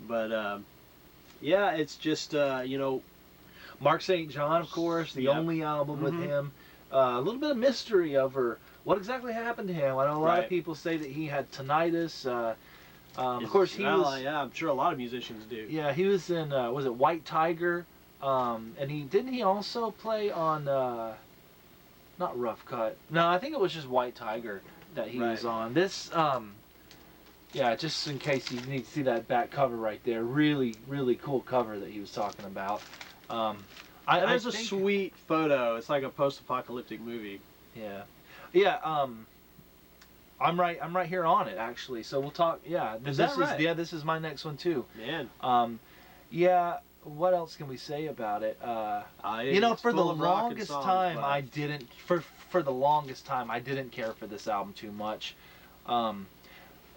But yeah, it's just Mark St. John, of course, the only album with him. A little bit of mystery over what exactly happened to him. I know a lot of people say that he had tinnitus. Of course, he was. Yeah, I'm sure a lot of musicians do. Yeah, he was in. Was it White Tiger? And he also play on. Not Rough Cut. No, I think it was just White Tiger that he was on. This. Yeah, just in case you need to see that back cover right there. Really, really cool cover that he was talking about. There's a sweet photo. It's like a post-apocalyptic movie. Yeah, yeah. I'm right here on it actually. So we'll talk. Yeah, this is my next one too. Man. Yeah. What else can we say about it? For the longest time, I didn't. For the longest time, I didn't care for this album too much.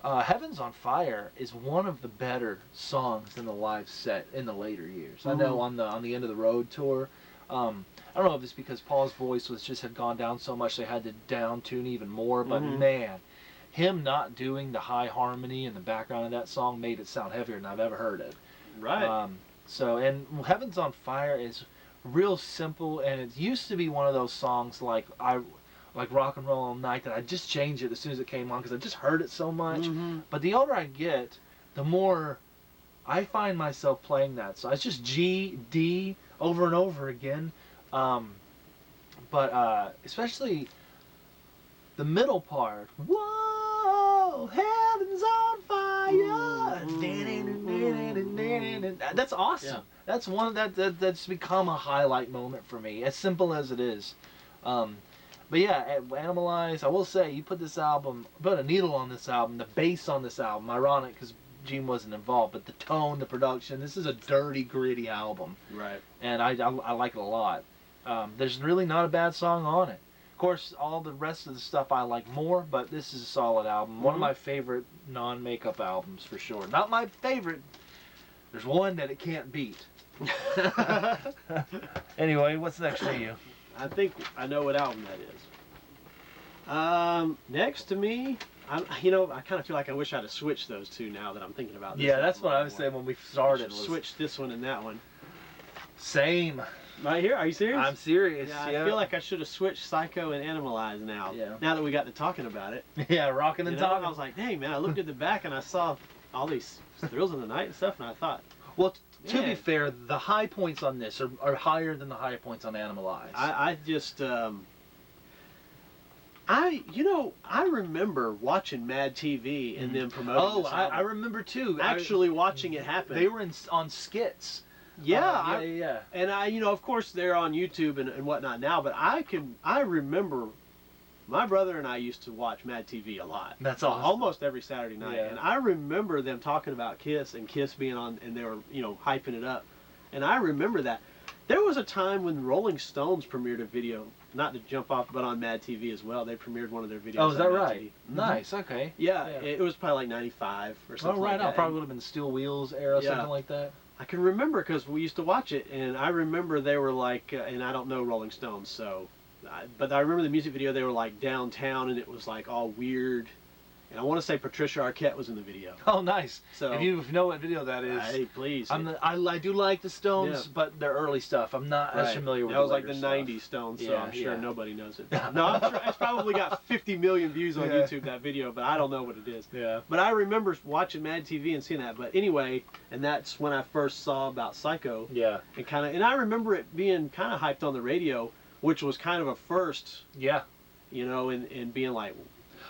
Heaven's on Fire is one of the better songs in the live set in the later years. I know on the End of the Road tour, I don't know if it's because Paul's voice had gone down so much they had to down tune even more, but man, him not doing the high harmony in the background of that song made it sound heavier than I've ever heard it. Right. And Heaven's on Fire is real simple, and it used to be one of those songs like Rock and Roll All Night that I just changed it as soon as it came on because I just heard it so much. But the older I get, the more I find myself playing that. So it's just G, D over and over again. But especially the middle part. Whoa! oh, heaven's on fire. That's awesome. Yeah. That's one that's become a highlight moment for me, as simple as it is. But yeah, Animalize, I will say, you put a needle on this album, the bass on this album, ironic because Gene wasn't involved, but the tone, the production, this is a dirty, gritty album. Right. And I like it a lot. There's really not a bad song on it. Of course, all the rest of the stuff I like more, but this is a solid album. One of my favorite non-makeup albums, for sure. Not my favorite. There's one that it can't beat. Anyway, what's next for you? I think I know what album that is. Next to me, I kind of feel like I wish I'd have switched those two now that I'm thinking about this. Yeah, that's what I was saying when we started. Switch this one and that one. Same. Right here? Are you serious? I'm serious. Yeah, I feel like I should have switched Psycho and Animalize now. Yeah. Now that we got to talking about it. Yeah, Rokken and Talkken. I was like, dang, man, I looked at the back and I saw all these Thrills in the Night and stuff, and I thought... Well, to be fair, the high points on this are higher than the high points on Animalize. I just... I remember watching Mad TV and them promoting this album. I remember too. Actually watching it happen. They were on skits. Yeah, yeah. And of course they're on YouTube and whatnot now, but I remember my brother and I used to watch Mad TV a lot. That's awesome. Almost every Saturday night. Yeah. And I remember them talking about Kiss and Kiss being on, and they were, hyping it up. And I remember that. There was a time when Rolling Stones premiered a video, not to jump off, but on Mad TV as well. They premiered one of their videos. Oh, is that on Mad right? TV. Nice, okay. Yeah, it was probably like 95 or something like that. Probably would have been Steel Wheels era, something like that. I can remember because we used to watch it, and I remember they were like, and I don't know Rolling Stones, but I remember the music video, they were like downtown, and it was like all weird. And I want to say Patricia Arquette was in the video. Oh, nice. So if you know what video that is. Hey, please. I do like the Stones, but their early stuff. I'm not as familiar with that was like the stuff. 90s Stones, so I'm sure nobody knows it. No, I'm sure it's probably got 50 million views on YouTube, that video, but I don't know what it is. Yeah. But I remember watching Mad TV and seeing that. But anyway, and that's when I first saw about Psycho. Yeah. And I remember it being kind of hyped on the radio, which was kind of a first. Yeah. And being like,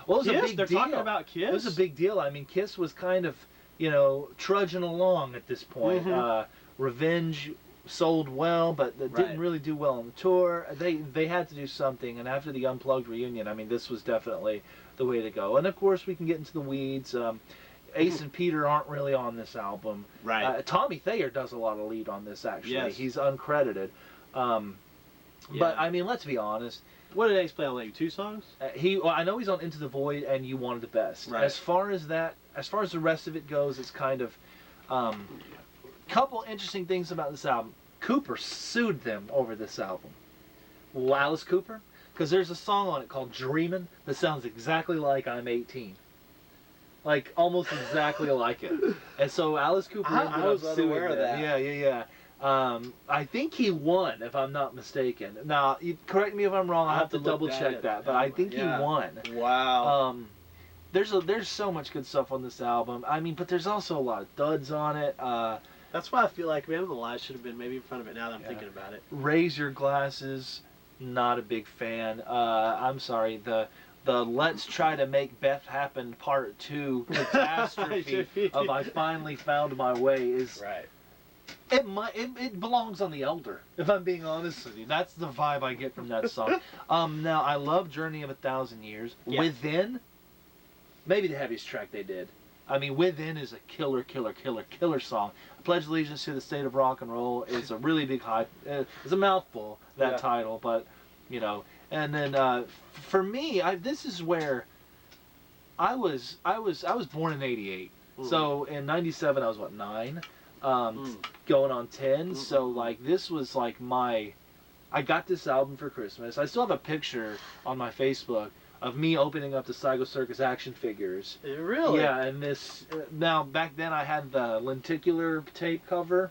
well, it was Kiss? a big They're deal. talking about Kiss? It was a big deal. I mean, Kiss was kind of, trudging along at this point. Revenge sold well, but didn't really do well on the tour. They had to do something, and after the Unplugged reunion, I mean, this was definitely the way to go. And of course, we can get into the weeds. Ace and Peter aren't really on this album. Right. Tommy Thayer does a lot of lead on this, actually. Yes. He's uncredited. But, I mean, let's be honest. What did Ace play on, like 2 songs? I know he's on Into the Void and You Wanted the Best. Right. As far as the rest of it goes, it's kind of couple interesting things about this album. Cooper sued them over this album. Well, Alice Cooper, because there's a song on it called "Dreamin" that sounds exactly like "I'm 18," like almost exactly like it. And so Alice Cooper I was suing unaware of them. that. Yeah. I think he won, if I'm not mistaken. Now, correct me if I'm wrong. I'll have to double check that, but I think he won. Wow. There's so much good stuff on this album. I mean, but there's also a lot of duds on it. That's why I feel like Animalize should have been maybe in front of it now that I'm thinking about it. Raise Your Glasses, not a big fan. I'm sorry, the Let's Try to Make Beth Happen Part 2 catastrophe of I Finally Found My Way is... Right. It belongs on the Elder, if I'm being honest with you. That's the vibe I get from that song. Now, I love Journey of a Thousand Years. Yeah. Within, maybe the heaviest track they did. I mean, Within is a killer song. Pledge Allegiance to the State of Rock and Roll is a really big hype. It's a mouthful, that title, but, And then, for me, this is where I was born in 88. So, in 97, I was, 9? Going on 10, so like this was like I got this album for Christmas. I still have a picture on my Facebook of me opening up the Psycho Circus action figures. Really? Yeah, and this, now back then I had the lenticular tape cover,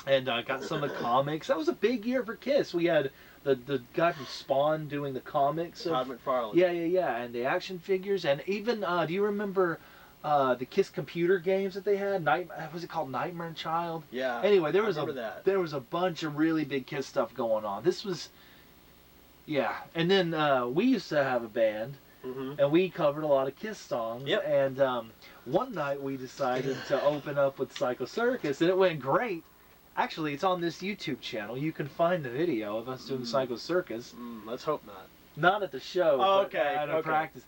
and I got some of the comics. That was a big year for Kiss. We had the guy from Spawn doing the comics. Todd McFarlane. Yeah, and the action figures, and even, do you remember... the Kiss computer games that they had, was it called Nightmare Child? Yeah. Anyway, there was a bunch of really big Kiss stuff going on. This was, and then we used to have a band, and we covered a lot of Kiss songs. Yep. And one night we decided to open up with Psycho Circus, and it went great. Actually, it's on this YouTube channel. You can find the video of us doing Psycho Circus. Let's hope not. Not at the show, but at a practice.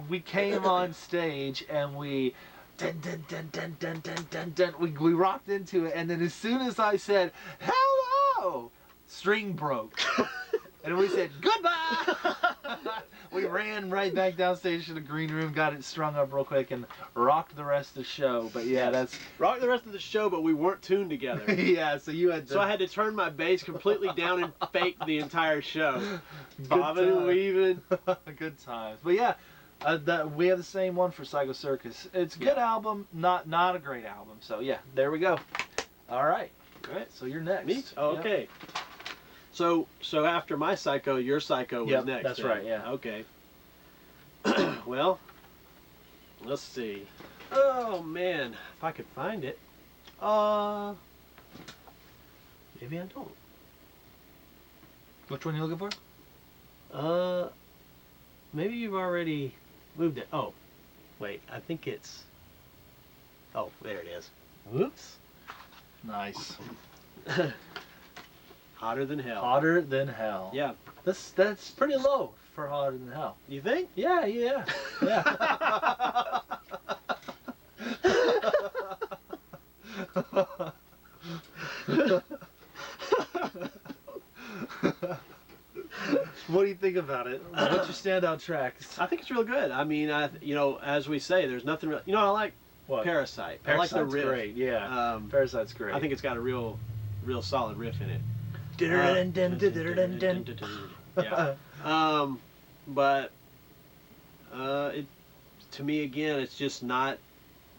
We came on stage and we dun, dun, dun, dun, dun, dun, dun, dun. We rocked into it, and then as soon as I said hello, string broke. And we said goodbye. We ran right back downstage to the green room, got it strung up real quick, and rocked the rest of the show. But yeah, that's rocked the rest of the show, but we weren't tuned together. Yeah, so you had to... So I had to turn my bass completely down and fake the entire show. Bobbing and weaving. Good times. But yeah, we have the same one for Psycho Circus. It's a good album, not a great album. So yeah, there we go. All right. So you're next. Me? Oh, okay. Yep. So after my Psycho, your Psycho was next. That's right, yeah. Okay. Well, let's see. Oh, man. If I could find it. Maybe I don't. Which one are you looking for? Maybe you've already moved it. Oh, wait. I think it's... Oh, there it is. Whoops. Nice. Hotter Than Hell. Hotter Than Hell. Yeah. That's pretty low for Hotter Than Hell. You think? Yeah. What do you think about it? What's your standout tracks? I think it's real good. I mean, as we say, there's nothing real... I like what? Parasite. Parasite's I like the riff. Great, yeah. Parasite's great. I think it's got a real solid riff in it. Yeah. But to me, again, it's just not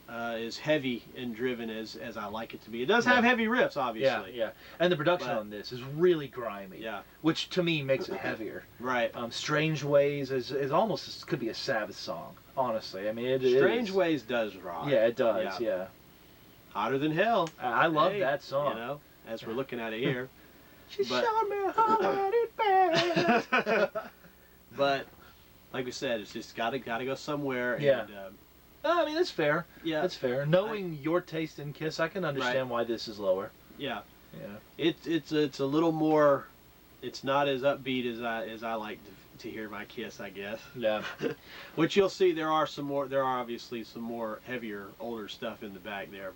as heavy and driven as I like it to be. It does have heavy riffs, obviously. Yeah. And the production on this is really grimy. Yeah. Which to me makes it heavier. Right. Strange Ways is almost could be a Sabbath song. Honestly, I mean, Strange Ways does rock. Yeah, it does. Yeah. Hotter Than Hell. I love that song. As we're looking at it here. She showed me how it best. But like we said, it's just gotta go somewhere. Yeah. And, I mean, that's fair. Yeah. That's fair. Knowing your taste in Kiss, I can understand why this is lower. Yeah. Yeah. It's a little more. It's not as upbeat as I like to hear my Kiss, I guess. Yeah. Which you'll see there are obviously some more heavier, older stuff in the back there,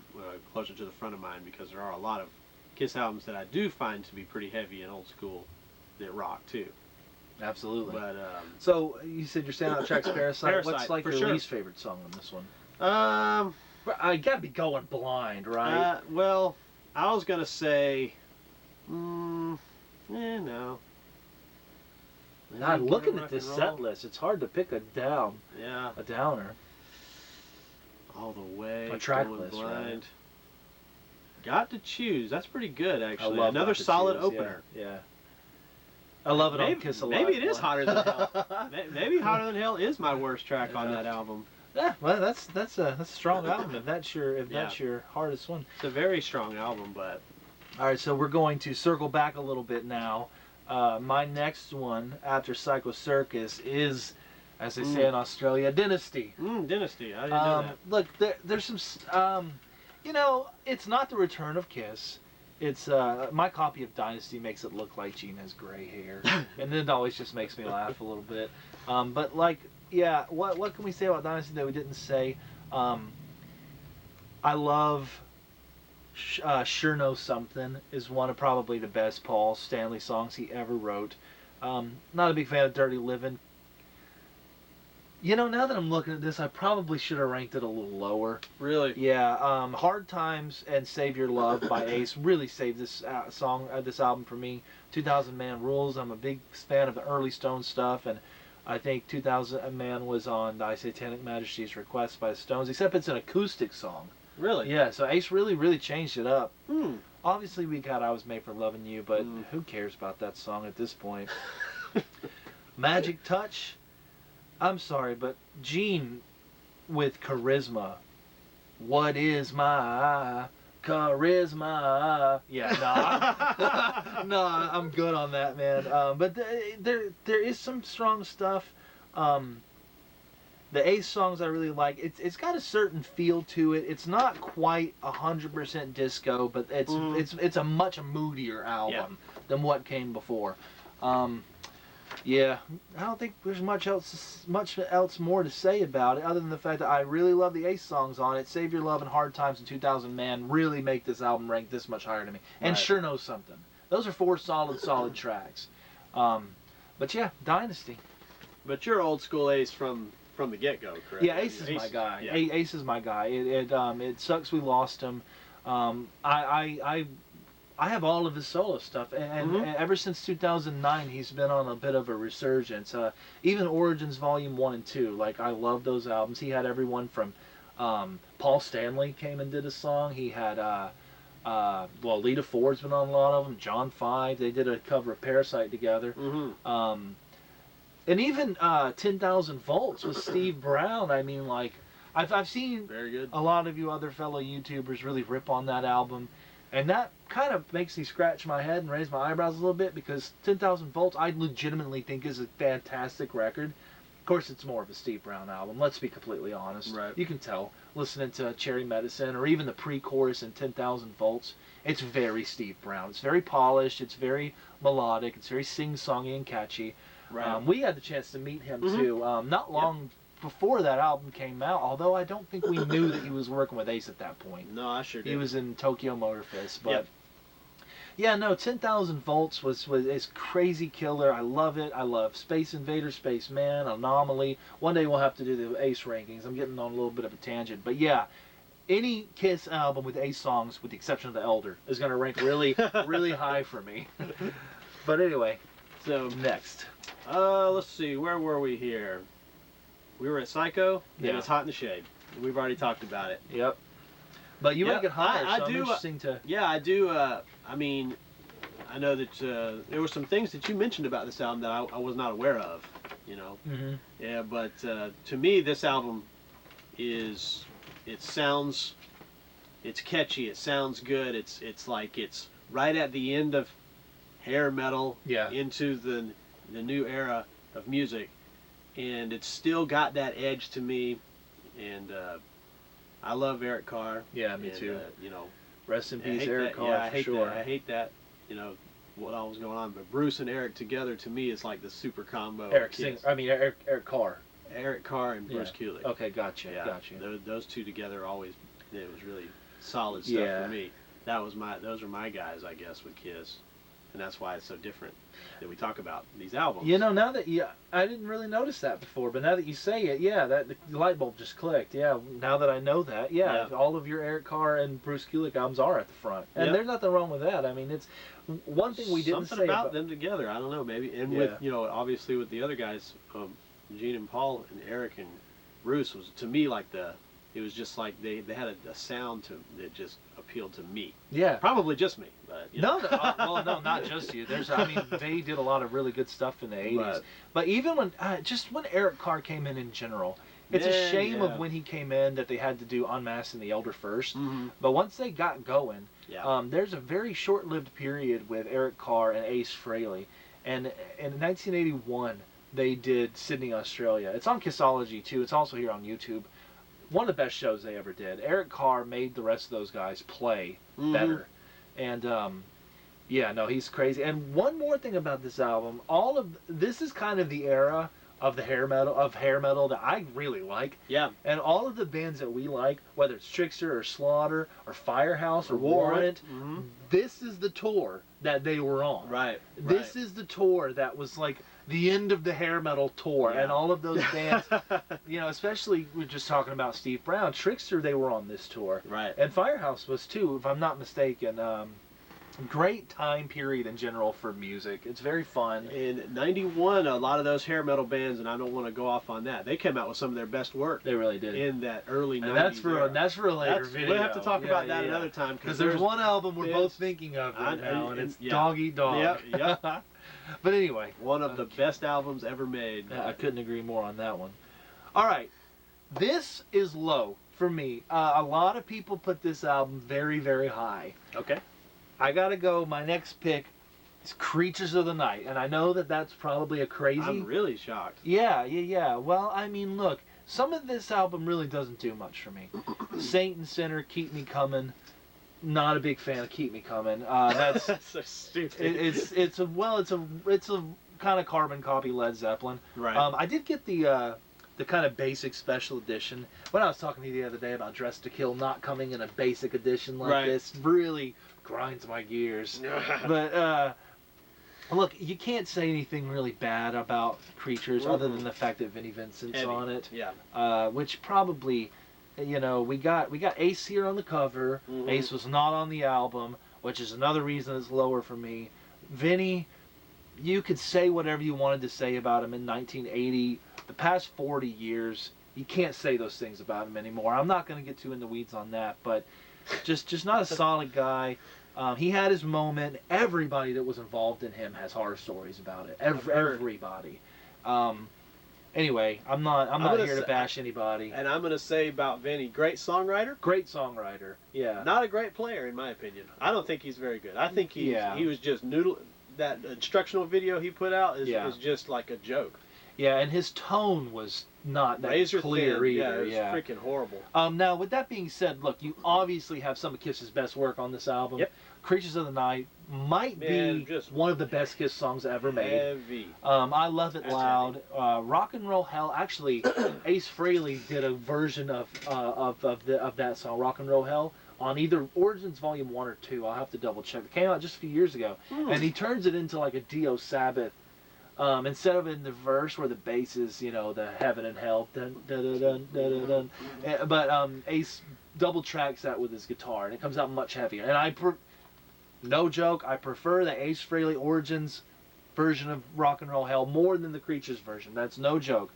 closer to the front of mine, because there are a lot of Kiss albums that I do find to be pretty heavy and old school that rock too. Absolutely. But so you said your standout track's Parasite. What's like your least favorite song on this one? I gotta be going blind, right? Well, I was gonna say, no. God, looking at this set list, it's hard to pick a downer. All the way. A track list, blind. Right? Got to Choose. That's pretty good, actually. I love Another solid opener. Yeah. I love it on Kiss a lot. Maybe it is Hotter Than Hell. Maybe Hotter Than Hell is my worst track on that album. Yeah, well, that's a strong album. If that's your hardest one. It's a very strong album, but. All right, so we're going to circle back a little bit now. My next one after Psycho Circus is, as they say in Australia, Dynasty. Dynasty. I didn't know that. Look, there's some. It's not the return of Kiss. It's my copy of Dynasty makes it look like Gene has gray hair, and it always just makes me laugh a little bit. But what can we say about Dynasty that we didn't say? I love Sure Know Something is one of probably the best Paul Stanley songs he ever wrote. Not a big fan of Dirty Livin'. Now that I'm looking at this, I probably should have ranked it a little lower. Really? Yeah. Hard Times and Save Your Love by Ace really saved this this album for me. 2000 Man Rules. I'm a big fan of the early Stones stuff, and I think 2000 Man was on Thy Satanic Majesty's request by the Stones, except it's an acoustic song. Really? Yeah, so Ace really changed it up. Obviously, we got I Was Made for Loving You, but who cares about that song at this point? Magic Touch. I'm sorry, but Gene with Charisma. What is my charisma? Yeah, no, I'm good on that, man. But there is some strong stuff The Ace songs I really like. It's got a certain feel to it. It's not quite 100% disco, but it's a much moodier album than what came before. Yeah, I don't think there's much else more to say about it, other than the fact that I really love the Ace songs on it. Save Your Love and Hard Times and 2000 Man really make this album rank this much higher to me. And Sure Knows Something. Those are 4 solid tracks. But yeah, Dynasty. But you're old school Ace from the get-go, correct? Yeah, Ace is my guy. Yeah. Ace is my guy. It sucks we lost him. I have all of his solo stuff, and ever since 2009, he's been on a bit of a resurgence. Even Origins Volume 1 and 2, like, I love those albums. He had everyone from Paul Stanley came and did a song. He had Lita Ford's been on a lot of them. John 5, they did a cover of Parasite together. And even 10,000 Volts with Steve Brown. I mean, like, I've seen very good. A lot of you other fellow YouTubers really rip on that album. And that kind of makes me scratch my head and raise my eyebrows a little bit, because 10,000 Volts I legitimately think is a fantastic record. Of course, it's more of a Steve Brown album, let's be completely honest. Right. You can tell, listening to Cherry Medicine or even the pre-chorus in 10,000 Volts, it's very Steve Brown. It's very polished, it's very melodic, it's very sing-songy and catchy. Right. We had the chance to meet him too, not long before that album came out, although I don't think we knew that he was working with Ace at that point. No, I sure did. He was in Tokyo Motor Fist, but yeah, no, 10,000 Volts is crazy killer. I love it. I love Space Invader, Space Man, Anomaly. One day we'll have to do the Ace rankings. I'm getting on a little bit of a tangent, but yeah, any Kiss album with Ace songs, with the exception of The Elder, is going to rank really, really high for me. But anyway, so next. Let's see, where were we here? We were at Psycho, and It's Hot in the Shade. We've already talked about it. Yep. But you make it higher, so I'm interesting to... Yeah, I do. I mean, I know that there were some things that you mentioned about this album that I was not aware of, you know. Yeah, but to me, this album it's catchy, it sounds good, it's like it's right at the end of hair metal into the new era of music. And it's still got that edge to me, and I love Eric Carr. Yeah, me too. You know, rest in peace, Eric Carr. For sure. I hate that. You know what all was going on, but Bruce and Eric together to me is like the super combo. Eric Carr. Eric Carr and Bruce Kulick. Okay, gotcha. Those two together always. It was really solid stuff for me. Those are my guys, I guess, with Kiss. And that's why it's so different that we talk about these albums. You know, now that I didn't really notice that before, but now that you say it, that the light bulb just clicked. Yeah, now that I know that, all of your Eric Carr and Bruce Kulick albums are at the front, and there's nothing wrong with that. I mean, it's one thing we didn't say about them together. I don't know, maybe, and with obviously with the other guys, Gene and Paul and Eric and Bruce was to me like it was just like they had a sound that just appealed to me. Yeah. Probably just me, but no, no, not just you. They did a lot of really good stuff in the 80s. Right. But even when Eric Carr came in general, it's a shame of when he came in that they had to do Unmasked and The Elder first. But once they got going, there's a very short-lived period with Eric Carr and Ace Frehley. And in 1981, they did Sydney, Australia. It's on Kissology too. It's also here on YouTube. One of the best shows they ever did. Eric Carr made the rest of those guys play better. And he's crazy. And one more thing about this album, this is kind of the era of hair metal that I really like. Yeah. And all of the bands that we like, whether it's Trickster or Slaughter or Firehouse or Warrant, this is the tour that they were on. Right. This is the tour that was like the end of the hair metal tour, and all of those bands, especially we're just talking about Steve Brown, Trickster, they were on this tour. Right. And Firehouse was too, if I'm not mistaken. Great time period in general for music. It's very fun. In '91, a lot of those hair metal bands, and I don't want to go off on that, they came out with some of their best work. They really did. In that early '90s. And that's for a later video. We'll have to talk about that another time. Because there's one album we're both thinking of right now, and it's Dog Eat Dog. Yep. But anyway. One of the best albums ever made. I couldn't agree more on that one. All right. This is low for me. A lot of people put this album very, very high. Okay. I gotta go. My next pick It's Creatures of the Night, and I know that that's probably a crazy... I'm really shocked. Yeah. Well, I mean, look, some of this album really doesn't do much for me. Saint and Sinner, Keep Me Coming. Not a big fan of Keep Me Coming. That's so stupid. It's a kind of carbon copy Led Zeppelin. Right. I did get the kind of basic special edition. When I was talking to you the other day about Dress to Kill not coming in a basic edition like this, really grinds my gears. But look, you can't say anything really bad about Creatures other than the fact that Vinnie Vincent's on it. Yeah. Which probably, you know, we got Ace here on the cover. Ace was not on the album, which is another reason it's lower for me. Vinnie, you could say whatever you wanted to say about him in 1980. The past 40 years, you can't say those things about him anymore. I'm not going to get too in the weeds on that, but just not a solid guy. He had his moment. Everybody that was involved in him has horror stories about it. Everybody. Anyway, I'm not here to bash anybody. And I'm gonna say about Vinnie, great songwriter. Great songwriter. Yeah. Not a great player in my opinion. I don't think he's very good. I think he was just noodle. That instructional video he put out is just like a joke. Yeah, and his tone was not that razor clear thin. either. Yeah, it was freaking horrible. Now, with that being said, look, you obviously have some of Kiss's best work on this album. Yep. Creatures of the Night might be one of the best Kiss songs ever made. Heavy. I Love It Loud. Rock and Roll Hell. Actually, Ace Frehley did a version of that song, Rock and Roll Hell, on either Origins Volume 1 or 2. I'll have to double check. It came out just a few years ago. And he turns it into like a Dio Sabbath. Instead of in the verse where the bass is, you know, the heaven and hell, dun, dun, dun, dun, dun, dun. But Ace double tracks that with his guitar, and it comes out much heavier. And no joke, I prefer the Ace Frehley Origins version of Rock and Roll Hell more than the Creatures version. That's no joke.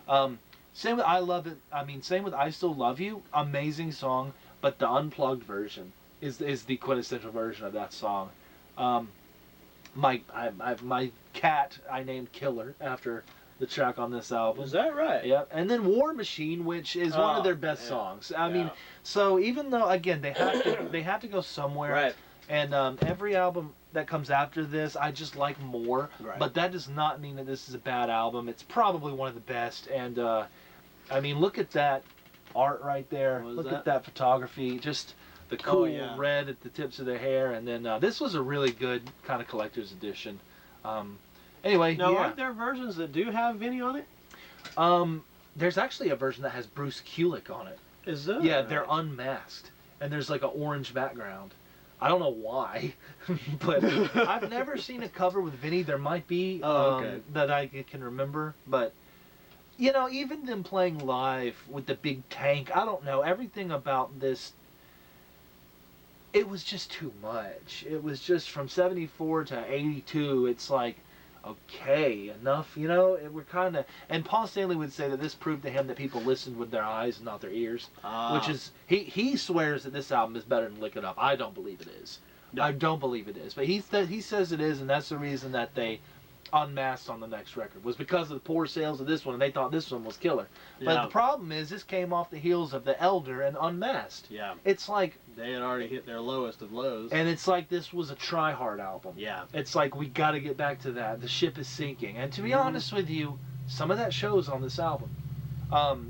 Same with I Love It. I mean, same with I Still Love You. Amazing song, but the unplugged version is the quintessential version of that song. My cat I named Killer after the track on this album. Is that right? Yeah. And then War Machine, which is one of their best songs. I mean, so even though again they have to go somewhere. Right. And every album that comes after this, I just like more. Right. But that does not mean that this is a bad album. It's probably one of the best. And I mean, look at that art right there. Look at that photography. Just the cool red at the tips of their hair. And then this was a really good kind of collector's edition. Anyway, now, aren't there versions that do have Vinnie on it? There's actually a version that has Bruce Kulick on it. Is there? Yeah, they're unmasked. And there's like an orange background. I don't know why, but I've never seen a cover with Vinnie. There might be that I can remember, but you know, even them playing live with the big tank, I don't know. Everything about this, it was just too much. It was just from 74 to 82. It's like, okay, enough, you know? We're kind of... And Paul Stanley would say that this proved to him that people listened with their eyes and not their ears. Which is... He swears that this album is better than Lick It Up. I don't believe it is. No. I don't believe it is. But he says it is, and that's the reason that they unmasked on the next record. Was because of the poor sales of this one, and they thought this one was killer. But the problem is, this came off the heels of The Elder and Unmasked. Yeah. It's like... They had already hit their lowest of lows. And it's like this was a try-hard album. Yeah. It's like, we got to get back to that. The ship is sinking. And to be honest with you, some of that shows on this album.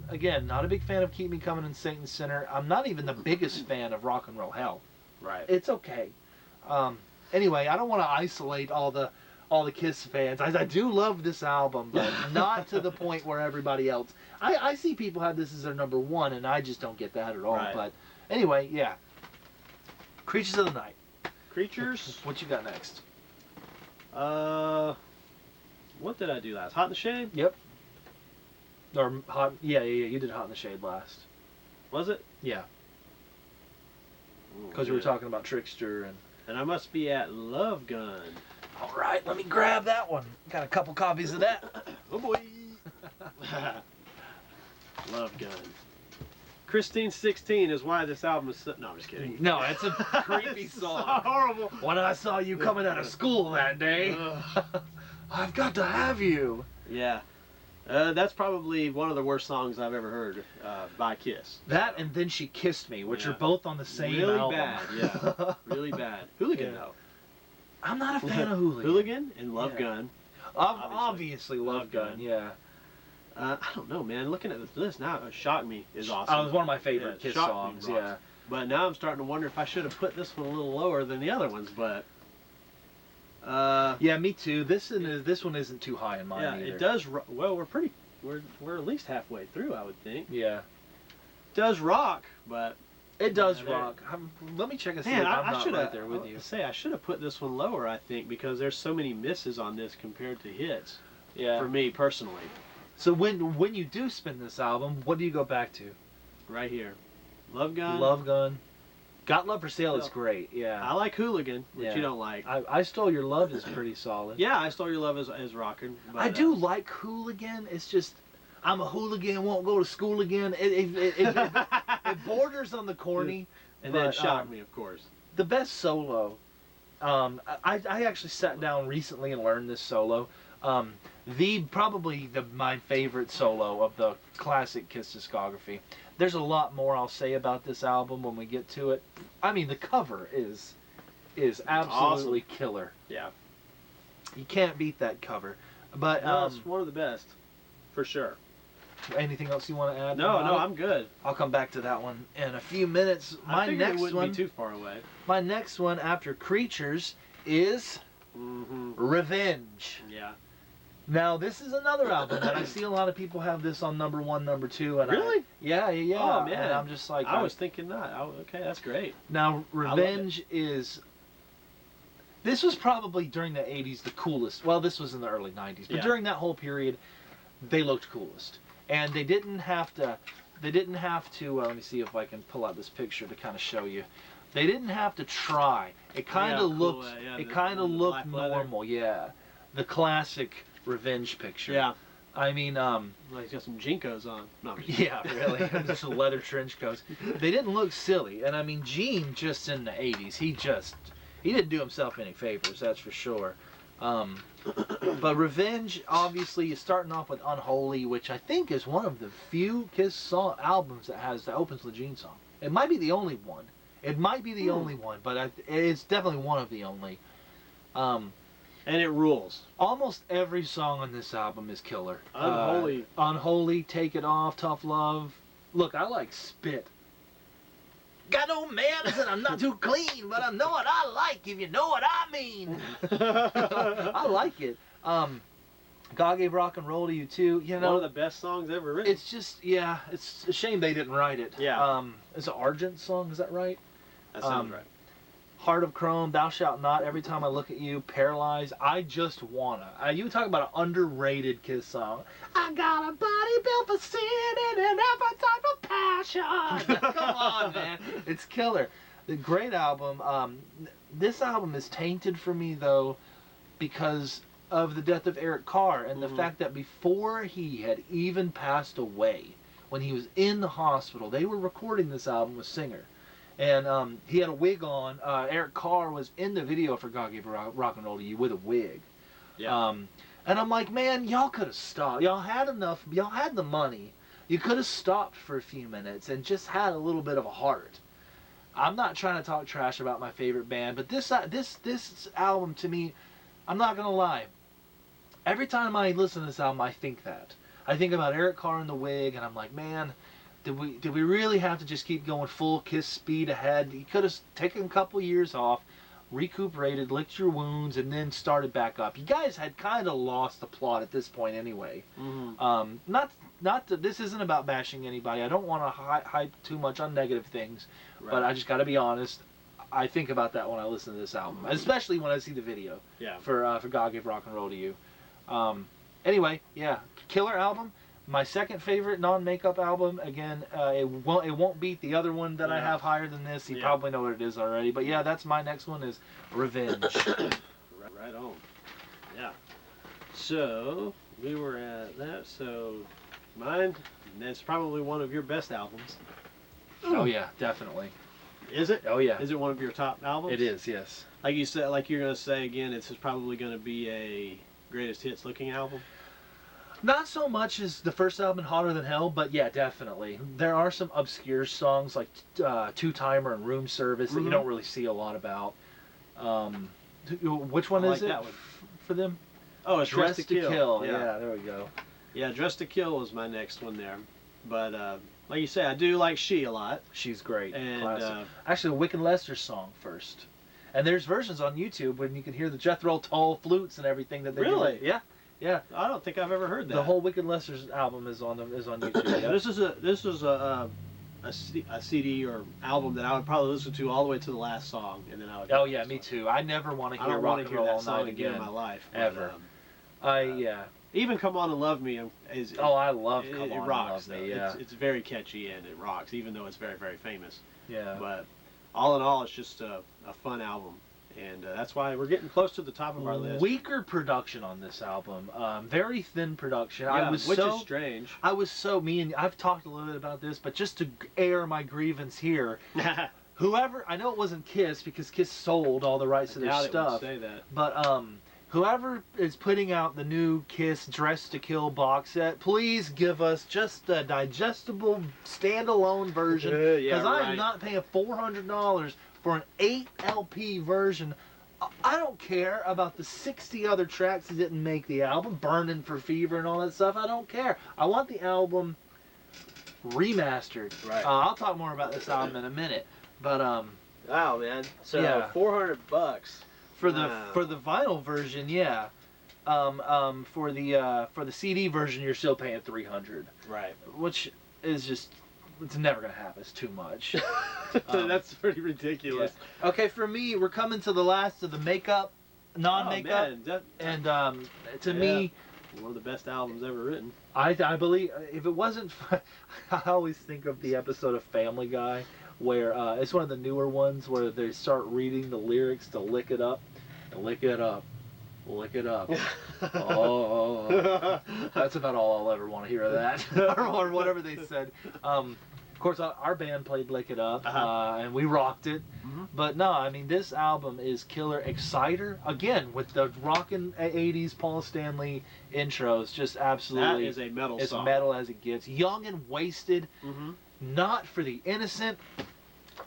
Again, not a big fan of Keep Me Coming and Saint and Sinner. I'm not even the biggest fan of Rock and Roll Hell. Right. It's okay. Anyway, I don't want to isolate all the Kiss fans. I do love this album, but not to the point where everybody else. I see people have this as their number one, and I just don't get that at all. Right. But anyway, yeah. Creatures of the Night. Creatures? What you got next? What did I do last? Hot in the Shade? Yep. Or Hot... Yeah, you did Hot in the Shade last. Was it? Yeah. Because we were talking about Trickster and... And I must be at Love Gun. All right, let me grab that one. Got a couple copies of that. Oh boy. Love Gun. Christine 16 is why this album is... No, I'm just kidding. No, it's a creepy song. So horrible. When I saw you coming out of school that day, I've got to have you. Yeah. That's probably one of the worst songs I've ever heard by Kiss. That and Then She Kissed Me, which are both on the same really album. Bad, yeah. Really bad. Hooligan, though. I'm not a fan of Hooligan. Hooligan and Love Gun. Obviously Love Gun, yeah. I don't know, man. Looking at this list now, Shock Me is awesome. It was one of my favorite Kiss songs, yeah. But now I'm starting to wonder if I should have put this one a little lower than the other ones, but... yeah, me too. This one isn't too high in mine either. It does... Well, we're at least halfway through, I would think. Yeah. It does rock, but... It does rock. Let me check and see if I'm not right there with you. I should have put this one lower, I think, because there's so many misses on this compared to hits. Yeah. For me, personally. So when you do spin this album, what do you go back to? Right here. Love Gun. Love Gun. Got Love for Sale is great, yeah. I like Hooligan, which you don't like. I Stole Your Love is pretty solid. Yeah, I Stole Your Love is rocking. I do like Hooligan. It's just, I'm a hooligan, won't go to school again. It borders on the corny. And then Shock Me, of course. The best solo, I actually sat down recently and learned this solo. My favorite solo of the classic Kiss discography. There's a lot more I'll say about this album when we get to it. I mean, the cover is absolutely killer. Yeah. You can't beat that cover. But it's one of the best, for sure. Anything else you want to add? No, I'm good. I'll come back to that one in a few minutes. I figured it wouldn't be too far away. My next one after Creatures is Revenge. Yeah. Now, this is another album that I see a lot of people have this on number 1, number 2. And really? Yeah. Oh, man. And I'm just like... I was thinking that. Okay, that's great. Now, Revenge is... This was probably, during the 80s, the coolest. Well, this was in the early 90s. But during that whole period, they looked coolest. And they didn't have to... let me see if I can pull out this picture to kind of show you. They didn't have to try. It kind of looked... it kind of looked normal, yeah. The classic... Revenge picture. Yeah. I mean, like he's got some Jinkos on. No, yeah, really. Just a leather trench coat. They didn't look silly. And I mean, Gene, just in the 80s, he didn't do himself any favors, that's for sure. But Revenge, obviously, is starting off with Unholy, which I think is one of the few Kiss albums that opens the Gene song. It might be the only one. But it's definitely one of the only. And it rules. Almost every song on this album is killer. Unholy. Unholy, Take It Off, Tough Love. Look, I like Spit. Got no manners and I'm not too clean, but I know what I like, if you know what I mean. I like it. God Gave Rock and Roll to You Too. You know, one of the best songs ever written. It's just, it's a shame they didn't write it. Yeah. It's an Argent song, is that right? That sounds right. Heart of Chrome, Thou Shalt Not, Every Time I Look at You, Paralyzed, I Just Wanna. You talk about an underrated Kiss song. I got a body built for sin and an appetite for passion. Come on, man. It's killer. The great album. This album is tainted for me, though, because of the death of Eric Carr and the fact that before he had even passed away, when he was in the hospital, they were recording this album with Singer. And he had a wig on. Eric Carr was in the video for God Gave Rock and Roll to You with a wig. Yeah. And I'm like, man, y'all could have stopped. Y'all had enough. Y'all had the money. You could have stopped for a few minutes and just had a little bit of a heart. I'm not trying to talk trash about my favorite band, but this album to me, I'm not gonna lie. Every time I listen to this album, I think that. I think about Eric Carr in the wig, and I'm like, man. Did we really have to just keep going full Kiss speed ahead? You could have taken a couple years off, recuperated, licked your wounds, and then started back up. You guys had kind of lost the plot at this point anyway. This isn't about bashing anybody. I don't want to hype too much on negative things, but I just got to be honest. I think about that when I listen to this album, especially when I see the video. Yeah. For God Gave Rock and Roll to You. Anyway, yeah, killer album. My second favorite non-makeup album, again, it won't beat the other one that I have higher than this. You probably know what it is already. But yeah, that's my next one is Revenge. Right on. Yeah. So, we were at that. So, mine, that's probably one of your best albums. Oh yeah, definitely. Is it? Oh yeah. Is it one of your top albums? It is, yes. Like you said, like you're going to say again, it's probably going to be a greatest hits looking album? Not so much as the first album, Hotter Than Hell, but yeah, definitely. There are some obscure songs like Two Timer and Room Service that you don't really see a lot about. Which one is it that one. for them? Oh, it's Dress to Kill. Yeah, there we go. Yeah, Dress to Kill was my next one there. But like you say, I do like She a lot. She's great. And actually, Wick and Lester's song first. And there's versions on YouTube when you can hear the Jethro Tull flutes and everything that they really? do. Yeah. Yeah. I don't think I've ever heard that. The whole Wick and Lester's album is on YouTube. Yeah. This is a CD or album that I would probably listen to all the way to the last song, and then I would. Oh yeah, me too. I never want to hear Rock and Roll All Night again in my life ever. Yeah. Even Come On and Love Me is. Oh, I love Come On and rocks, Love Me. Yeah. It's very catchy and it rocks, even though it's very, very famous. Yeah. But all in all, it's just a fun album. And that's why we're getting close to the top of our list. Weaker production on this album. Very thin production. Yeah, which is strange. I've talked a little bit about this, but just to air my grievance here, whoever, I know it wasn't Kiss because Kiss sold all the rights to their stuff. Say that. But whoever is putting out the new Kiss Dress to Kill box set, please give us just a digestible standalone version. Because I am not paying $400 for an 8 LP version. I don't care about the 60 other tracks that didn't make the album, Burning for Fever and all that stuff. I don't care. I want the album remastered. Right. I'll talk more about this album in a minute. But wow, man. So yeah. $400 for the vinyl version, yeah. For the CD version, you're still paying $300. Right. Which is just, it's never gonna happen. It's too much. That's pretty ridiculous. Yeah. Okay, for me, we're coming to the last of the non-makeup, and to me, one of the best albums ever written. I believe if it wasn't, I always think of the episode of Family Guy where it's one of the newer ones where they start reading the lyrics to "Lick It Up," lick it up. Lick it up. Oh, that's about all I'll ever want to hear of that, or whatever they said. Of course, our band played "Lick It Up," and we rocked it. Mm-hmm. But no, I mean, this album is killer. Exciter again with the rockin' '80s Paul Stanley intros, just absolutely. That is a metal song. As metal as it gets. Young and Wasted, Not for the Innocent,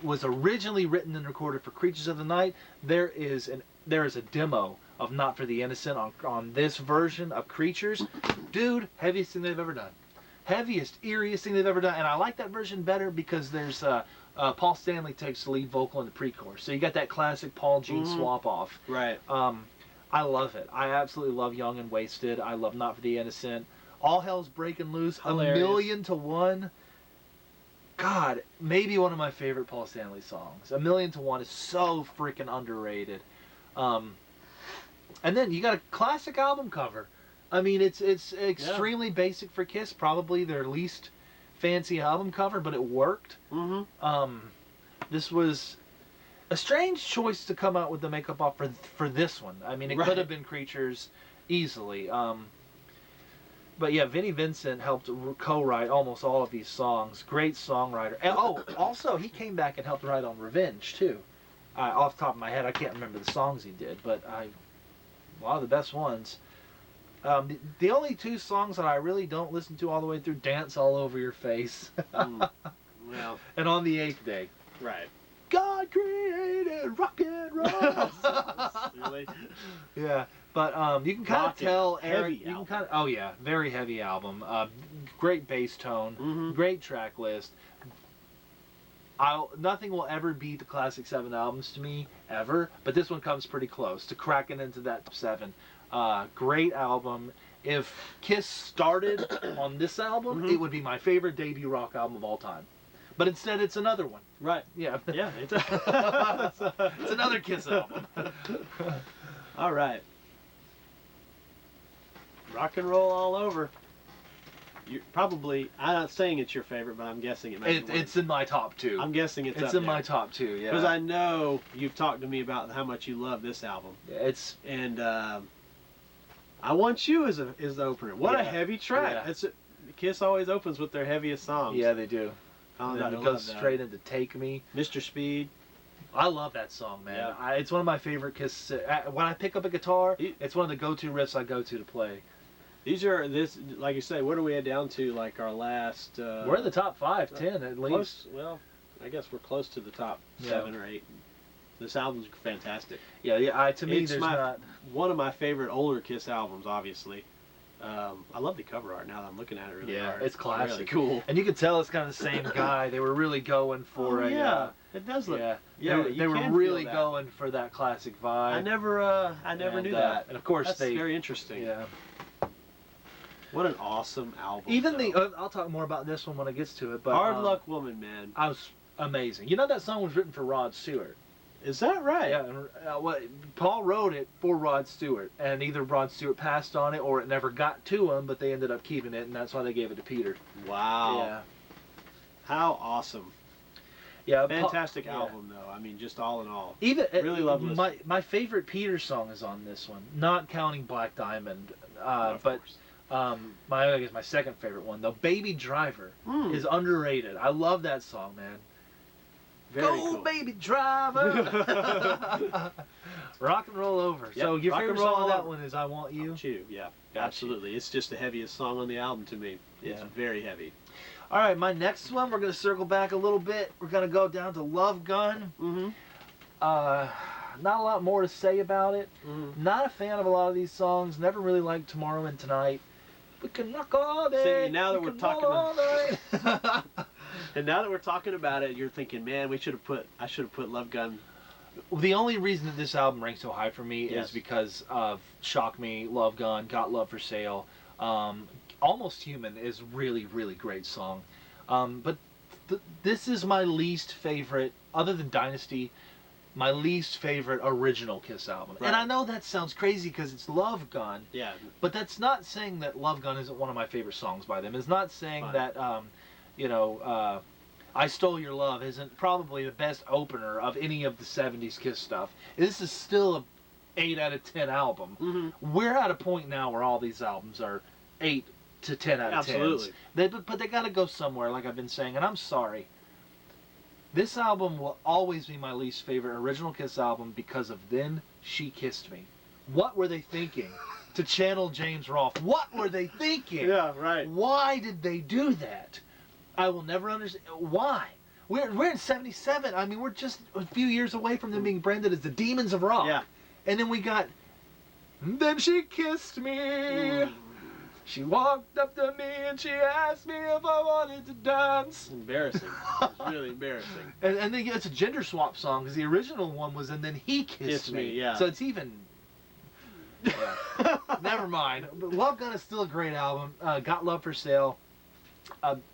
was originally written and recorded for Creatures of the Night. There is a demo of Not for the Innocent on this version of Creatures. Dude, heaviest thing they've ever done. Heaviest, eeriest thing they've ever done. And I like that version better because there's Paul Stanley takes the lead vocal in the pre-chorus. So you got that classic Paul Gene swap off. Right. I love it. I absolutely love Young and Wasted. I love Not for the Innocent. All Hell's Breaking Loose. Hilarious. 1,000,000 to 1. God, maybe one of my favorite Paul Stanley songs. 1,000,000 to 1 is so freaking underrated. And then you got a classic album cover. I mean, it's extremely basic for Kiss. Probably their least fancy album cover, but it worked. This was a strange choice to come out with the makeup off for this one. I mean, it could have been Creatures easily. But yeah, Vinnie Vincent helped co-write almost all of these songs. Great songwriter. And also he came back and helped write on Revenge too. Off the top of my head, I can't remember the songs he did, but a lot of the best ones. The only two songs that I really don't listen to all the way through, Dance All Over Your Face. Well, and On the Eighth Day. Right. God created rock and roll. Really? Yeah. But you can kind of tell Eric. Very heavy album. Great bass tone. Great track list. Nothing will ever beat the Classic 7 albums to me, ever. But this one comes pretty close to cracking into that top 7. Great album. If Kiss started on this album, it would be my favorite debut rock album of all time. But instead, it's another one. Right. Yeah. Yeah. It's another Kiss album. All right. Rock and roll all over. You're probably, I'm not saying it's your favorite, but I'm guessing it's in my top 2. I'm guessing it's in my top 2, yeah. Because I know you've talked to me about how much you love this album. Yeah, I Want You is the opener. What a heavy track. Yeah. Kiss always opens with their heaviest songs. Yeah, they do. And it goes straight into Take Me. Mr. Speed. I love that song, man. Yeah. It's one of my favorite Kiss. When I pick up a guitar, it's one of the go-to riffs I go to play. These are like you say. What are we down to? Like our last. We're in the top 5, 10 at least. Well, I guess we're close to the top 7 or 8. This album's fantastic. Yeah. To me, It's there's not one of my favorite older Kiss albums, obviously. I love the cover art now that I'm looking at it really hard. It's classic. Really cool. And you can tell it's kind of the same guy. They were really going for it does look. They were really going for that classic vibe. I never knew that. And of course, that's very interesting. Yeah. What an awesome album. Even I'll talk more about this one when it gets to it. But Hard Luck Woman, man. I was amazing. You know that song was written for Rod Stewart. Is that right? Yeah. Paul wrote it for Rod Stewart, and either Rod Stewart passed on it or it never got to him, but they ended up keeping it, and that's why they gave it to Peter. Wow. Yeah. How awesome. Yeah. Fantastic album, though. I mean, just all in all. Really love my favorite Peter song is on this one, not counting Black Diamond, but. I guess my second favorite one, though, Baby Driver, is underrated. I love that song, man. Very cool. Baby Driver. Rock and Roll Over. Yep. So your favorite song on that one is I Want You? Yeah, absolutely. It's just the heaviest song on the album to me. It's very heavy. All right, my next one, we're going to circle back a little bit. We're going to go down to Love Gun. Not a lot more to say about it. Not a fan of a lot of these songs. Never really liked Tomorrow and Tonight. We can rock all day. See, now that we're talking and now that we're talking about it, you're thinking, man, I should have put Love Gun. The only reason that this album ranks so high for me is because of Shock Me, Love Gun, Got Love for Sale. Almost Human is really, really great song. But this is my least favorite, other than Dynasty, my least favorite original Kiss album. Right. And I know that sounds crazy because it's Love Gun. Yeah. But that's not saying that Love Gun isn't one of my favorite songs by them. It's not saying that, I Stole Your Love isn't probably the best opener of any of the 70s Kiss stuff. This is still a 8 out of 10 album. We're at a point now where all these albums are 8 to 10 out of 10. Absolutely. But they got to go somewhere, like I've been saying, and I'm sorry. This album will always be my least favorite original Kiss album because of Then She Kissed Me. What were they thinking? To channel James Rolfe, what were they thinking? Yeah, right. Why did they do that? I will never understand. Why? We're in 77. I mean, we're just a few years away from them being branded as the Demons of Rock. Yeah. And then we got Then She Kissed Me. She walked up to me and she asked me if I wanted to dance. Embarrassing. It's really embarrassing. And then it's a gender swap song because the original one was And Then He Kissed Me. Yeah. So it's even... Yeah. Never mind. But Love Gun is still a great album. Got Love for Sale.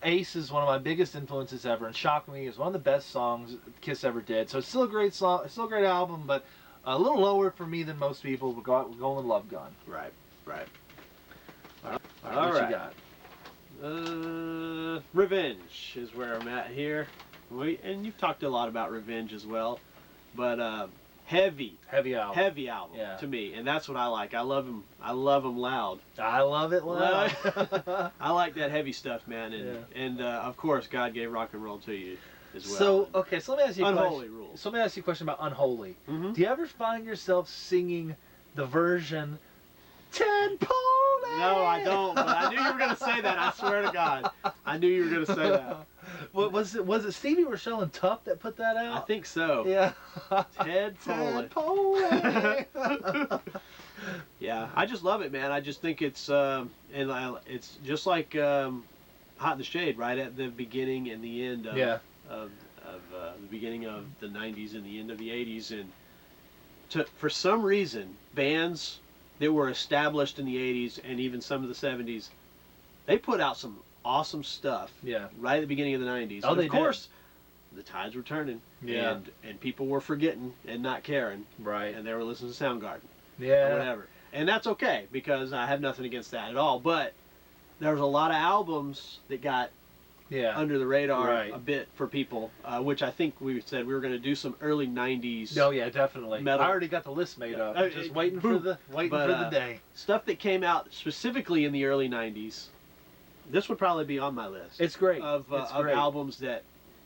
Ace is one of my biggest influences ever, and Shock Me is one of the best songs Kiss ever did. So it's still a great song, it's still a great album, but a little lower for me than most people. We're going with Love Gun. Right. All right. You got? Revenge is where I'm at here. And you've talked a lot about Revenge as well, but heavy album to me, and that's what I like. I love him loud. I love it loud. I like that heavy stuff, man, and of course God gave rock and roll to you as well. So let me ask you Unholy Rules. So let me ask you a question about Unholy. Do you ever find yourself singing the version Ted Pole? No, I don't, but I knew you were going to say that. I swear to God. I knew you were going to say that. Was it Stevie Rochelle and Tuff that put that out? I think so. Yeah. Ted Pole. Yeah, I just love it, man. I just think it's it's just like Hot in the Shade, right at the beginning and the end of the beginning of the 90s and the end of the 80s, and for some reason bands that were established in the 80s and even some of the 70s, they put out some awesome stuff right at the beginning of the 90s. Oh, and of course, the tides were turning, and people were forgetting and not caring, right? And they were listening to Soundgarden, or whatever. And that's okay, because I have nothing against that at all. But there was a lot of albums that got under the radar a bit for people, which I think we said we were going to do some early 90s. Oh yeah, definitely. Metal. I already got the list made up. Just waiting for the day. Stuff that came out specifically in the early 90s. This would probably be on my list. It's great. Of albums that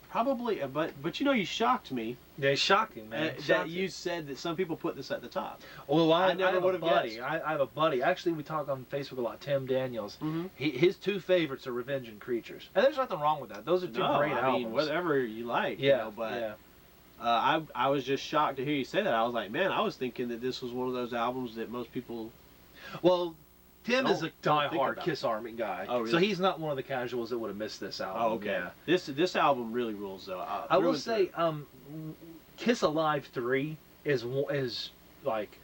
probably, but you shocked me. Yeah, it's shocking, man. That you said that some people put this at the top. Well, I never would have guessed. I have a buddy. Actually, we talk on Facebook a lot. Tim Daniels. His two favorites are Revenge and Creatures, and there's nothing wrong with that. Those are two great albums. I mean, whatever you like. I was just shocked to hear you say that. I was like, man, I was thinking that this was one of those albums that most people. Well, Tim is a die-hard Kiss Army guy, oh, really? So he's not one of the casuals that would have missed this album. Oh, okay. Yeah. This album really rules, though. I will say, Kiss Alive 3 is like,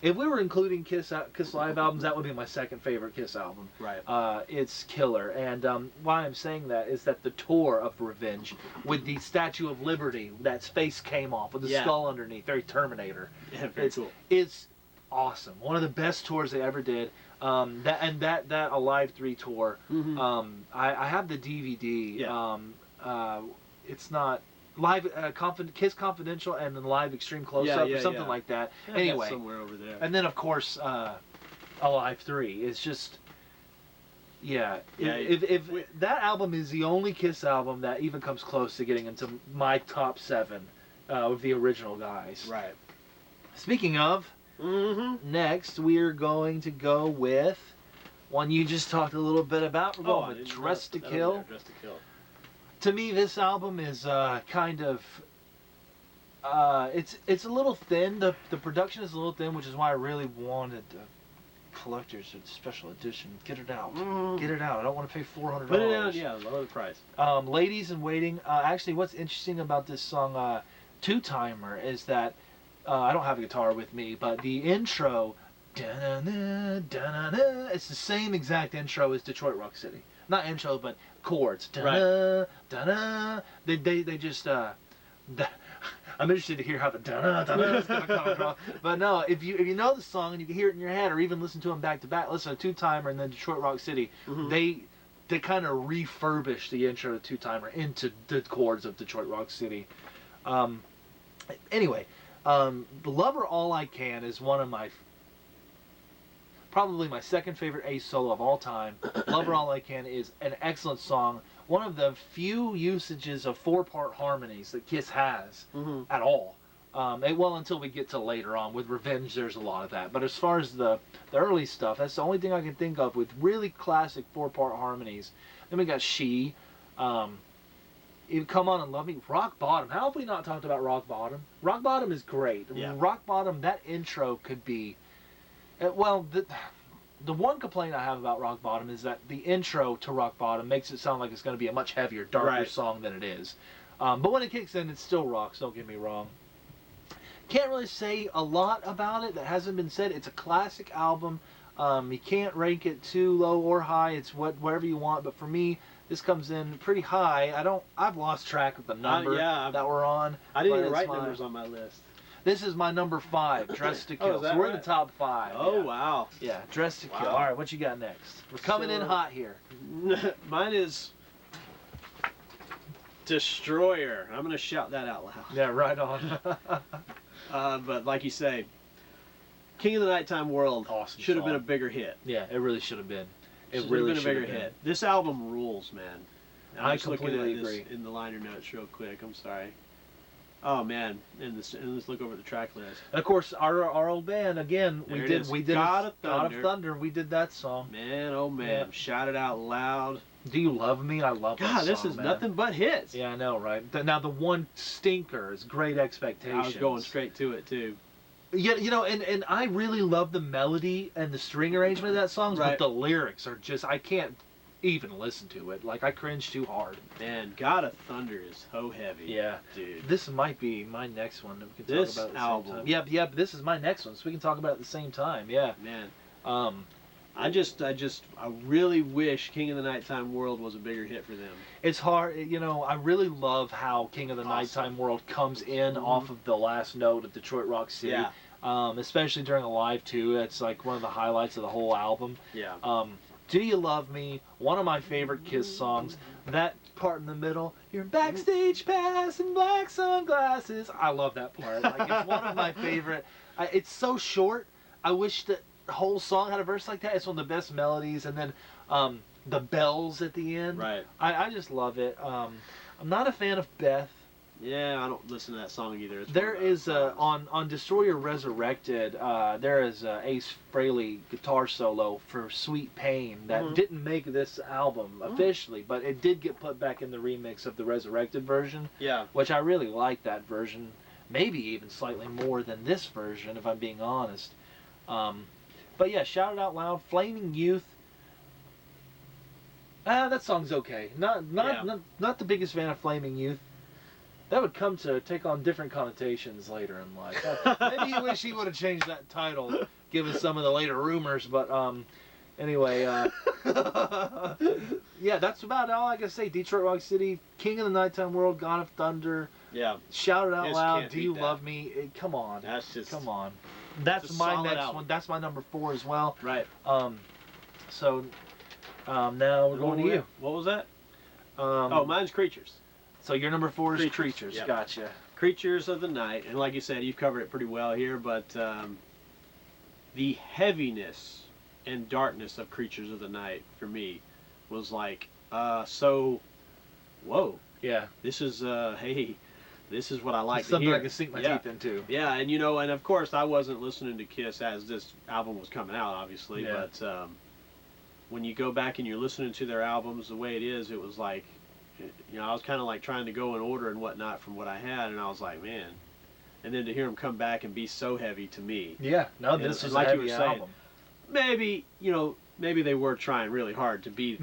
if we were including Kiss Live albums, that would be my second favorite Kiss album. Right. It's killer, and why I'm saying that is that the tour of Revenge with the Statue of Liberty, that face came off with the skull underneath, very Terminator. Yeah, very cool. It's awesome. One of the best tours they ever did. That Alive 3 tour. Mm-hmm. I have the DVD. Yeah. It's not Live Kiss Confidential and then Live Extreme Close-Up or something like that. Anyway, somewhere over there. And then of course Alive 3 is just if that album is the only Kiss album that even comes close to getting into my top 7 of the original guys. Right. Speaking of, next we're going to go with one you just talked a little bit about. We're going with Dress to Kill. Dress to Kill. To me, this album is kind of it's a little thin. The production is a little thin, which is why I really wanted the collector's special edition. Get it out. Get it out. I don't want to pay $400. Put it out, lower the price. Ladies in Waiting. Actually, what's interesting about this song, Two Timer, is that I don't have a guitar with me, but the intro, da-na-na, da-na-na, it's the same exact intro as Detroit Rock City. Not intro, but chords. Da-na, da-na. They just. I'm interested to hear how the da-na, da-na is going to come across. But no, if you know the song and you can hear it in your head, or even listen to them back to back, listen to Two Timer and then Detroit Rock City. They kind of refurbished the intro to Two Timer into the chords of Detroit Rock City. Anyway. Lover All I Can is one of probably my second favorite Ace solo of all time. Lover All I Can is an excellent song. One of the few usages of 4-part harmonies that Kiss has at all. Until we get to later on. With Revenge, there's a lot of that. But as far as the early stuff, that's the only thing I can think of with really classic 4-part harmonies. Then we got She. Come On and Love Me. Rock Bottom. How have we not talked about Rock Bottom? Rock Bottom is great. Yeah. Rock Bottom, that intro could be... the one complaint I have about Rock Bottom is that the intro to Rock Bottom makes it sound like it's going to be a much heavier, darker song than it is. But when it kicks in, it still rocks, don't get me wrong. Can't really say a lot about it that hasn't been said. It's a classic album. You can't rank it too low or high. It's whatever you want. But for me, this comes in pretty high. I've lost track of the number that we're on. I didn't even write numbers on my list. This is my number 5, Dress to Kill. So we're in the top 5. Oh, wow. Yeah, Dress to Kill. All right, what you got next? We're coming in hot here. Mine is Destroyer. I'm going to shout that out loud. Yeah, right on. But like you say, King of the Nighttime World should have been a bigger hit. Yeah, it really should have been. It really should have been a bigger hit. This album rules, man. I completely agree. In the liner notes real quick. I'm sorry. Oh man, and let's look over the track list. And of course, our old band again. We did God of Thunder. We did that song. Man, oh man, yeah. Shout it out loud. Do You Love Me? I love that song. God, this is nothing but hits. Yeah, I know, right? Now the one stinker is Great Expectations. I was going straight to it too. Yeah, and I really love the melody and the string arrangement of that song, but the lyrics are just, I can't even listen to it. Like, I cringe too hard. Man, God of Thunder is so heavy. Yeah. Dude. This might be my next one that we can talk about at the same time. Yep, this is my next one, so we can talk about it at the same time. Yeah. Man. I really wish King of the Nighttime World was a bigger hit for them. It's hard, I really love how King of the Nighttime World comes in off of the last note of Detroit Rock City. Yeah. Especially during Alive 2. That's like one of the highlights of the whole album. Yeah. Do You Love Me? One of my favorite Kiss songs. That part in the middle, your backstage pass and black sunglasses. I love that part. Like, it's one of my favorite. It's so short. I wish that the whole song had a verse like that. It's one of the best melodies. And then the bells at the end. Right. I just love it. I'm not a fan of Beth. Yeah, I don't listen to that song either. It's There is on Destroyer Resurrected. There is a Ace Frehley guitar solo for "Sweet Pain" that didn't make this album officially, but it did get put back in the remix of the Resurrected version. Yeah, which I really like that version, maybe even slightly more than this version, if I'm being honest. But yeah, Shout It Out Loud, Flaming Youth. That song's okay. Not the biggest fan of Flaming Youth. That would come to take on different connotations later in life. Maybe you wish he would have changed that title, given some of the later rumors. But anyway, yeah, that's about all I can say. Detroit Rock City, King of the Nighttime World, God of Thunder. Yeah. Shout It Out Loud. Do You Love Me? Come on. That's just. Come on. That's my next one. That's my number 4 as well. Right. So now we're going to you. What was that? Mine's Creatures. So your number 4 is Creatures. Yep. Gotcha. Creatures of the Night, and like you said, you've covered it pretty well here, but the heaviness and darkness of Creatures of the Night for me was like, whoa. Yeah. This is, hey, this is what I like to something hear. I can sink my teeth into. Yeah, and and of course I wasn't listening to Kiss as this album was coming out, obviously, but when you go back and you're listening to their albums the way it is, it was like, I was kind of like trying to go in order and whatnot from what I had, and I was like, man. And then to hear them come back and be so heavy to me. Yeah, no, this is like a heavy album. Maybe, maybe they were trying really hard to be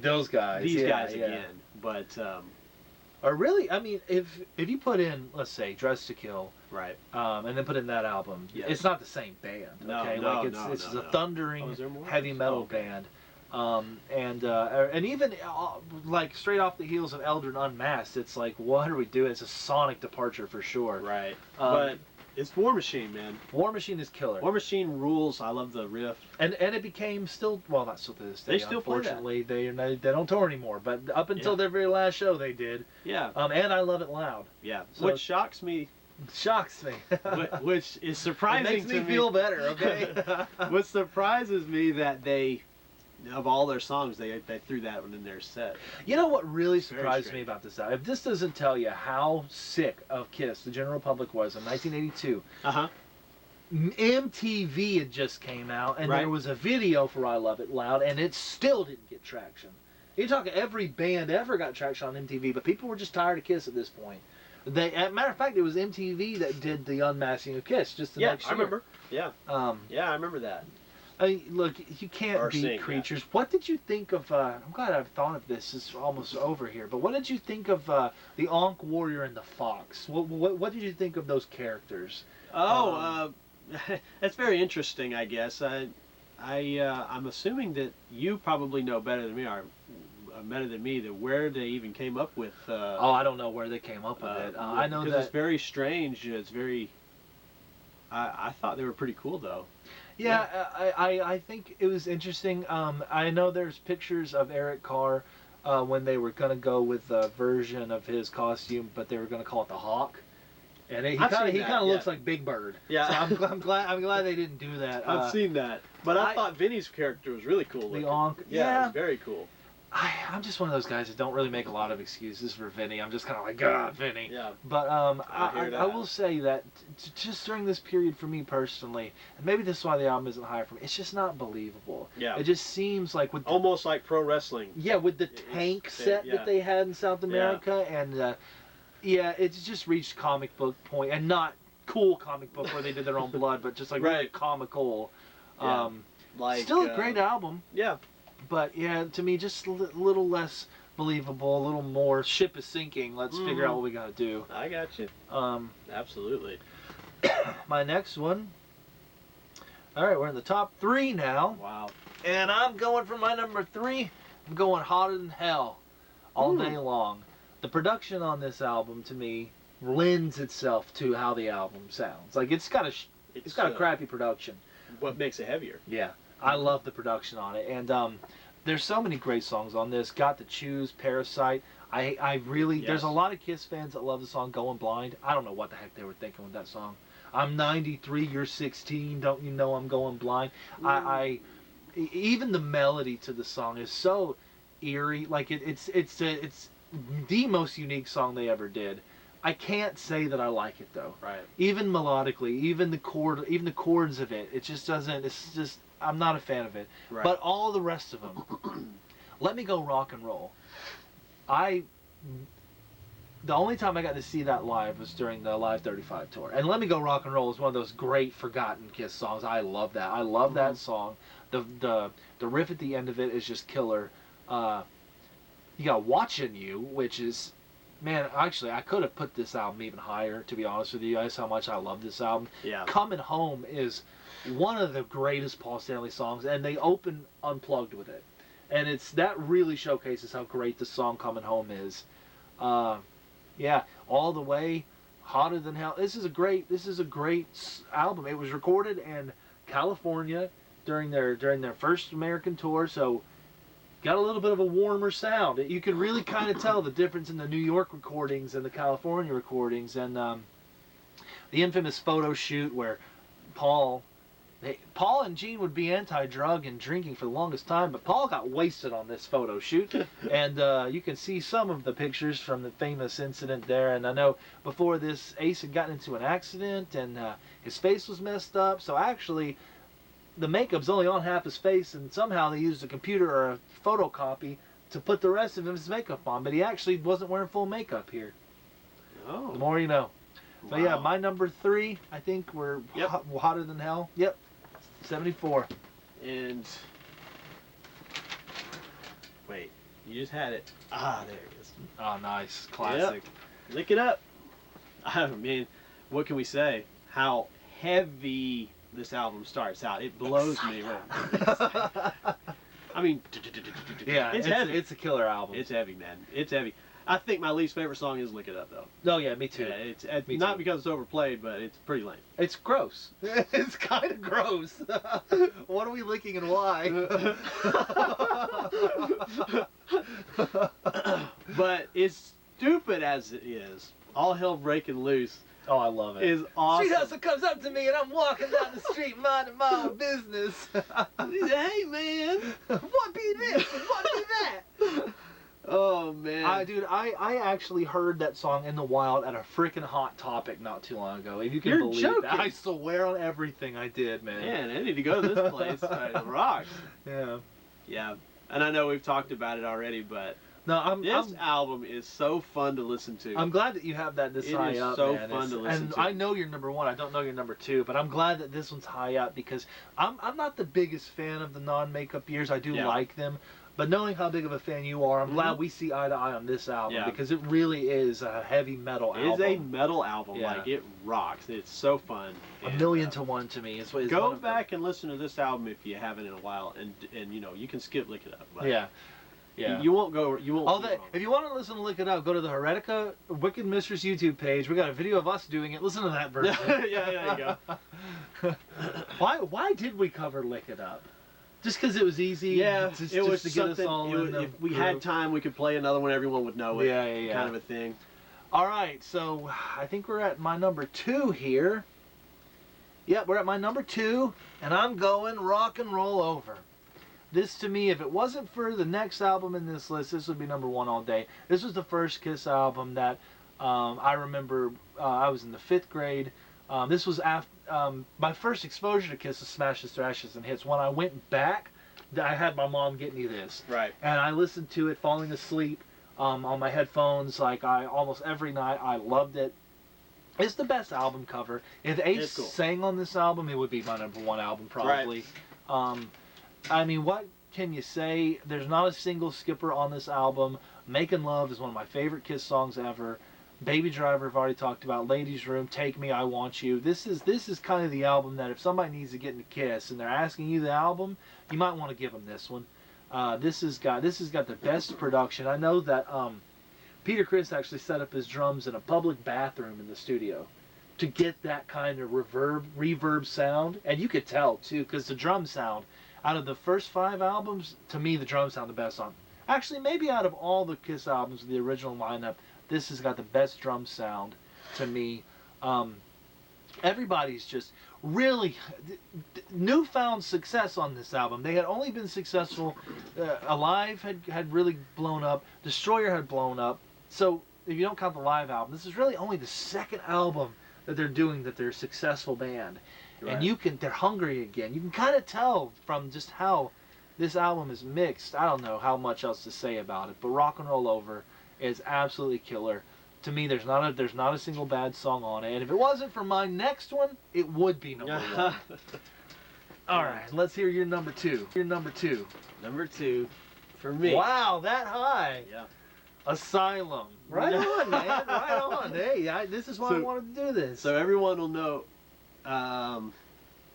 those guys. These guys again. But or really, I mean, if you put in, let's say, Dress to Kill, right, and then put in that album, it's not the same band. Okay, it's a thundering heavy metal band. And even like straight off the heels of Eldrin Unmasked, it's like, what are we doing? It's a sonic departure for sure. Right. But it's War Machine, man. War Machine is killer. War Machine rules. I love the riff. And it became not still to this day. They still unfortunately play that. They don't tour anymore, but up until their very last show they did. Yeah. And I Love It Loud. Yeah. So which shocks me. Which is surprising to me. It makes me feel better, okay? What surprises me that they, of all their songs, they threw that one in their set. You know what really surprised me about this album? If this doesn't tell you how sick of Kiss the general public was in 1982, MTV had just came out, and there was a video for I Love It Loud, and it still didn't get traction. You're talking every band ever got traction on MTV, but people were just tired of Kiss at this point. As a matter of fact, it was MTV that did the unmasking of Kiss just the next year. I remember. Yeah. I remember that. I mean, look, you can't beat Creatures. That. What did you think of? I'm glad I've thought of this. It's almost over here. But what did you think of the Ankh Warrior and the Fox? What did you think of those characters? That's very interesting. I guess I'm assuming that you probably know better than me. That where they even came up with. I don't know where they came up with it. I know that it's very strange. It's very. I thought they were pretty cool though. Yeah, I think it was interesting. I know there's pictures of Eric Carr when they were going to go with a version of his costume, but they were going to call it the Hawk. And he kind of looks like Big Bird. Yeah, so I'm glad they didn't do that. I've seen that, but I thought Vinny's character was really cool. The Ankh, yeah, it was very cool. I'm just one of those guys that don't really make a lot of excuses for Vinny. I'm just kind of like, God, Vinny. Yeah. But I will say that just during this period for me personally, and maybe this is why the album isn't higher for me, it's just not believable. Yeah. It just seems like almost like pro wrestling. Yeah, with the tank set that they had in South America, and it's just reached comic book point, and not cool comic book where they did their own blood, but just like really comical. Yeah. Still a great album. Yeah. But yeah, to me, just a little less believable, a little more ship is sinking. Let's figure out what we gotta do. I got you. Absolutely. My next one. All right, we're in the top 3 now. Wow. And I'm going for my number 3. I'm going Hotter Than Hell all day long. The production on this album, to me, lends itself to how the album sounds. Like it's got a crappy production. What makes it heavier? Yeah. I love the production on it, and there's so many great songs on this. Got to Choose, Parasite. I really there's a lot of Kiss fans that love the song Going Blind. I don't know what the heck they were thinking with that song. I'm 93, you're 16. Don't you know I'm going blind? Even the melody to the song is so eerie. Like it's the most unique song they ever did. I can't say that I like it though. Right. Even melodically, even the chords of it, it just doesn't. It's just I'm not a fan of it. Right. But all the rest of them, Let Me Go Rock and Roll. The only time I got to see that live was during the Live 35 tour. And Let Me Go Rock and Roll is one of those great forgotten Kiss songs. I love that. I love that song. The riff at the end of it is just killer. You got Watching You, which is, man, actually, I could have put this album even higher, to be honest with you guys, how much I love this album. Yeah. Coming Home is one of the greatest Paul Stanley songs, and they open Unplugged with it. And that really showcases how great the song Coming Home is. Yeah, All the Way, Hotter Than Hell. This is a great album. It was recorded in California during their first American tour, so got a little bit of a warmer sound. You can really kind of tell the difference in the New York recordings and the California recordings. And the infamous photo shoot where Paul and Gene would be anti-drug and drinking for the longest time, but Paul got wasted on this photo shoot. And you can see some of the pictures from the famous incident there. And I know before this, Ace had gotten into an accident and his face was messed up. So actually, the makeup's only on half his face, and somehow they used a computer or a photocopy to put the rest of his makeup on. But he actually wasn't wearing full makeup here. Oh. The more you know. Wow. So yeah, my number 3, I think, were Hotter Than Hell. Yep. 74. And wait, you just had it. Ah, there it is. Oh, nice. Classic. Yep. Lick It Up. I mean, what can we say? How heavy this album starts out. It blows me. I mean, yeah, it's heavy. It's a killer album. It's heavy, man. It's heavy. I think my least favorite song is Lick It Up, though. Oh, yeah, me too. Yeah, it's not because it's overplayed, but it's pretty lame. It's gross. It's kind of gross. What are we licking and why? But as stupid as it is, All Hell Breaking Loose. Oh, I love it. Is awesome. Street hustle comes up to me and I'm walking down the street minding my own business. He said, hey, man. What be this? What be that? Oh, man. I actually heard that song in the wild at a freaking Hot Topic not too long ago. If you can You're believe joking. that. I swear on everything I did, man. Man, I need to go to this place. It rocks. Yeah. Yeah. And I know we've talked about it already, but no, this album is so fun to listen to. I'm glad that you have that this high up, so man. fun to listen and to. I know you're number 1. I don't know you're number 2, but I'm glad that this one's high up because I'm not the biggest fan of the non-makeup years. I do like them. But knowing how big of a fan you are, I'm glad we see eye to eye on this album because it really is a heavy metal album. It is a metal album. Yeah. Like, it rocks. It's so fun. A million to one to me. Go back and listen to this album if you haven't in a while, and you know, you can skip Lick It Up. But yeah. You won't go. You won't. If you want to listen to Lick It Up, go to the Heretica Wicked Mistress YouTube page. We got a video of us doing it. Listen to that version. Yeah, there you go. Why did we cover Lick It Up? Just because it was easy? Yeah, it was to get us all in the if we had time, we could play another one. Everyone would know it. Yeah. Kind of a thing. All right, so I think we're at my number 2 here. Yep, we're at my number 2, and I'm going Rock and Roll Over. This, to me, if it wasn't for the next album in this list, this would be number 1 all day. This was the first Kiss album that I remember I was in the 5th grade. This was after my first exposure to Kiss was Smashes, Thrashes, and Hits. When I went back, I had my mom get me this. Right. And I listened to it falling asleep on my headphones almost every night. I loved it. It's the best album cover. If Ace sang on this album, it would be my number 1 album probably. Right. I mean, what can you say? There's not a single skipper on this album. Making Love is one of my favorite Kiss songs ever. Baby Driver, I've already talked about. Ladies Room, Take Me, I Want You. This is kind of the album that if somebody needs to get into Kiss and they're asking you the album, you might want to give them this one. This has got the best production. I know that Peter Criss actually set up his drums in a public bathroom in the studio to get that kind of reverb sound, and you could tell too because the drum sound out of the first 5 albums, to me the drums sound the best on. Actually, maybe out of all the Kiss albums, the original lineup, this has got the best drum sound to me. everybody's just really newfound success on this album. They had only been successful. Alive had really blown up. Destroyer had blown up. So if you don't count the live album, this is really only the second album that they're doing that they're a successful band. Right. And they're hungry again. You can kind of tell from just how this album is mixed. I don't know how much else to say about it, but Rock and Roll Over is absolutely killer. To me, there's not a single bad song on it. And if it wasn't for my next one, it would be number one. All right, let's hear your number two. Your number two. Number two, for me. Wow, that high. Yeah. Asylum. Right on, man. Right on. Hey, this is why I wanted to do this. So everyone will know.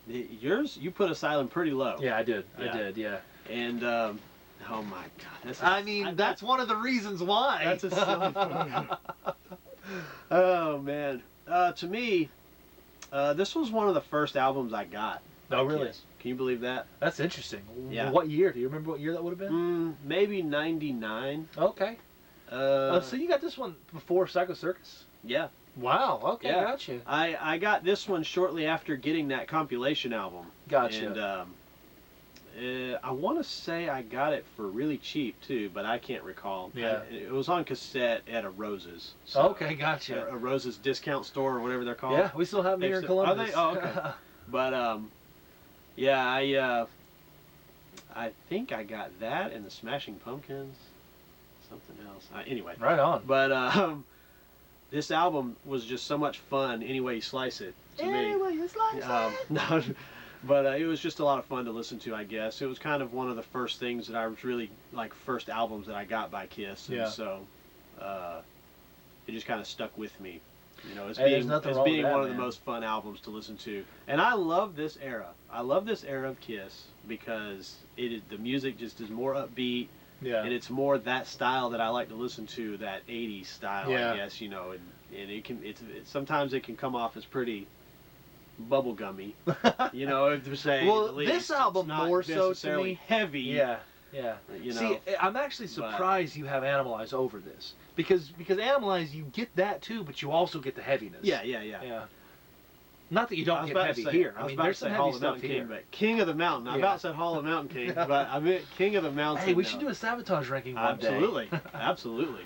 You put Asylum pretty low. Yeah, I did. Yeah. And oh my God, that's one of the reasons why. That's a silly photo. Oh man, to me, this was one of the first albums I got. Oh really? Kiss. Can you believe that? That's interesting. Yeah. What year? Do you remember what year that would have been? Maybe '99. Okay. So you got this one before Psycho Circus? Yeah. Wow. Okay, yeah. Gotcha. I got this one shortly after getting that compilation album. Gotcha. And I want to say I got it for really cheap too, but I can't recall. Yeah. It was on cassette at a Rose's. So okay, gotcha. A Rose's discount store or whatever they're called. Yeah, we still have them here in Columbus. Are they? Oh, okay. But yeah, I think I got that and the Smashing Pumpkins, something else. Anyway. Right on. But this album was just so much fun. Any way you slice it. To me. Any way you slice it. No. But it was just a lot of fun to listen to, I guess. It was kind of one of the first things that I was really, first albums that I got by Kiss. And so it just kind of stuck with me. You know, as being one of the most fun albums to listen to. And I love this era. I love this era of Kiss because the music just is more upbeat. Yeah. And it's more that style that I like to listen to, that 80s style, I guess, you know. And sometimes it can come off as pretty bubblegummy, you know, if they're saying. Well, this album more so to me heavy. Yeah. You know. See, I'm actually surprised you have Animalize over this because Animalize you get that too, but you also get the heaviness. Yeah. Not that you don't get heavy here. I mean, there's some heavy stuff here. here. But King of the Mountain. I about said Hall of Mountain King, but I meant King of the Mountain. Hey, we should do a Sabotage ranking one day. Absolutely.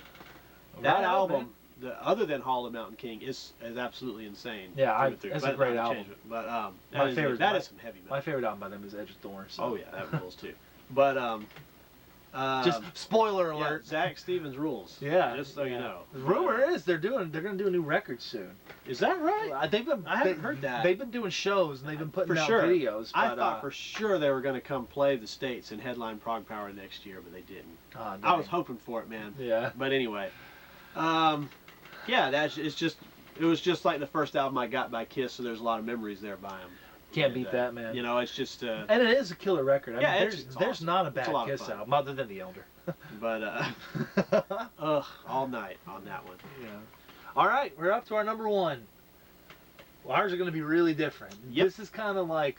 That album. Other than Hall of Mountain King is absolutely insane. Yeah, that's a great album. But my favorite. That is some heavy metal. My favorite album by them is Edge of Thorns. So. Oh yeah, that rules too. But just spoiler alert. Yeah, Zach Stevens rules. Yeah, just so you know. The rumor is they're going to do a new record soon. Is that right? I haven't heard that. They've been doing shows and they've been putting out videos. But, I thought for sure they were going to come play the States and headline Prog Power next year, but they didn't. Oh, I was hoping for it, man. Yeah. But anyway. Yeah, it was just like the first album I got by Kiss, so there's a lot of memories there by them. Can't beat that, man. You know, it's just and it is a killer record. I mean, there's awesome. not a bad Kiss album other than The Elder. But all night on that one. Yeah. All right, we're up to our number one. Well, ours are going to be really different. Yep. This is kind of like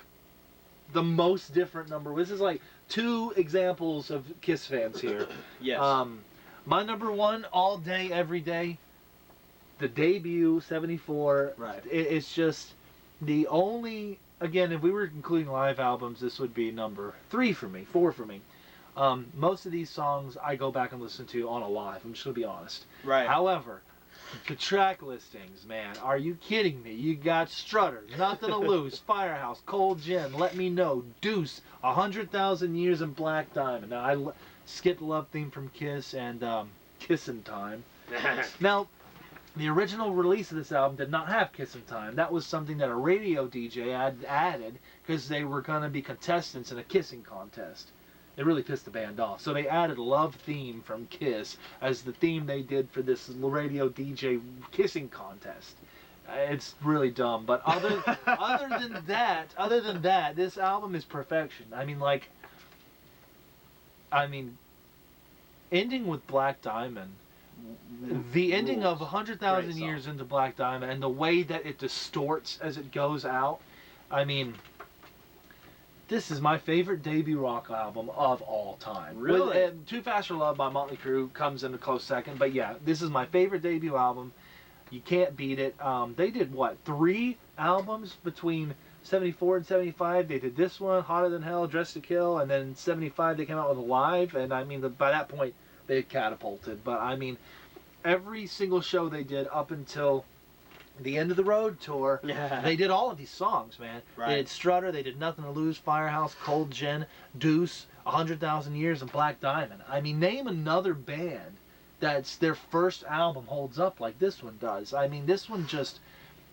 the most different number. This is like two examples of Kiss fans here. Yes. My number one, All Day, Every Day. The debut, 74. Right. It's just the only, again, if we were including live albums, this would be number 4 for me. Most of these songs I go back and listen to on a live, I'm just going to be honest. Right. However, the track listings, man, are you kidding me? You got Strutter, Nothing to Lose, Firehouse, Cold Gin, Let Me Know, Deuce, 100,000 Years in Black Diamond. Now, I skipped the love theme from Kiss and Kissin' Time. Now, the original release of this album did not have Kissin' Time. That was something that a radio DJ added because they were going to be contestants in a kissing contest. It really pissed the band off. So they added Love Theme from Kiss as the theme they did for this radio DJ kissing contest. It's really dumb. But other than that, this album is perfection. I mean, ending with Black Diamond. The ending of 100,000 Years into Black Diamond and the way that it distorts as it goes out, I mean, this is my favorite debut rock album of all time. Really? Too Fast for Love by Motley Crue comes in a close second, but yeah, this is my favorite debut album. You can't beat it. They did, what, 3 albums between 74 and 75? They did this one, Hotter Than Hell, Dressed to Kill, and then in 75 they came out with Alive, and I mean, by that point, they had catapulted. But I mean, every single show they did up until the End of the Road tour, they did all of these songs, man. Right. They did Strutter, they did Nothing to Lose, Firehouse, Cold Gin, Deuce, 100,000 Years, and Black Diamond. I mean, name another band that's their first album holds up like this one does. I mean, this one just,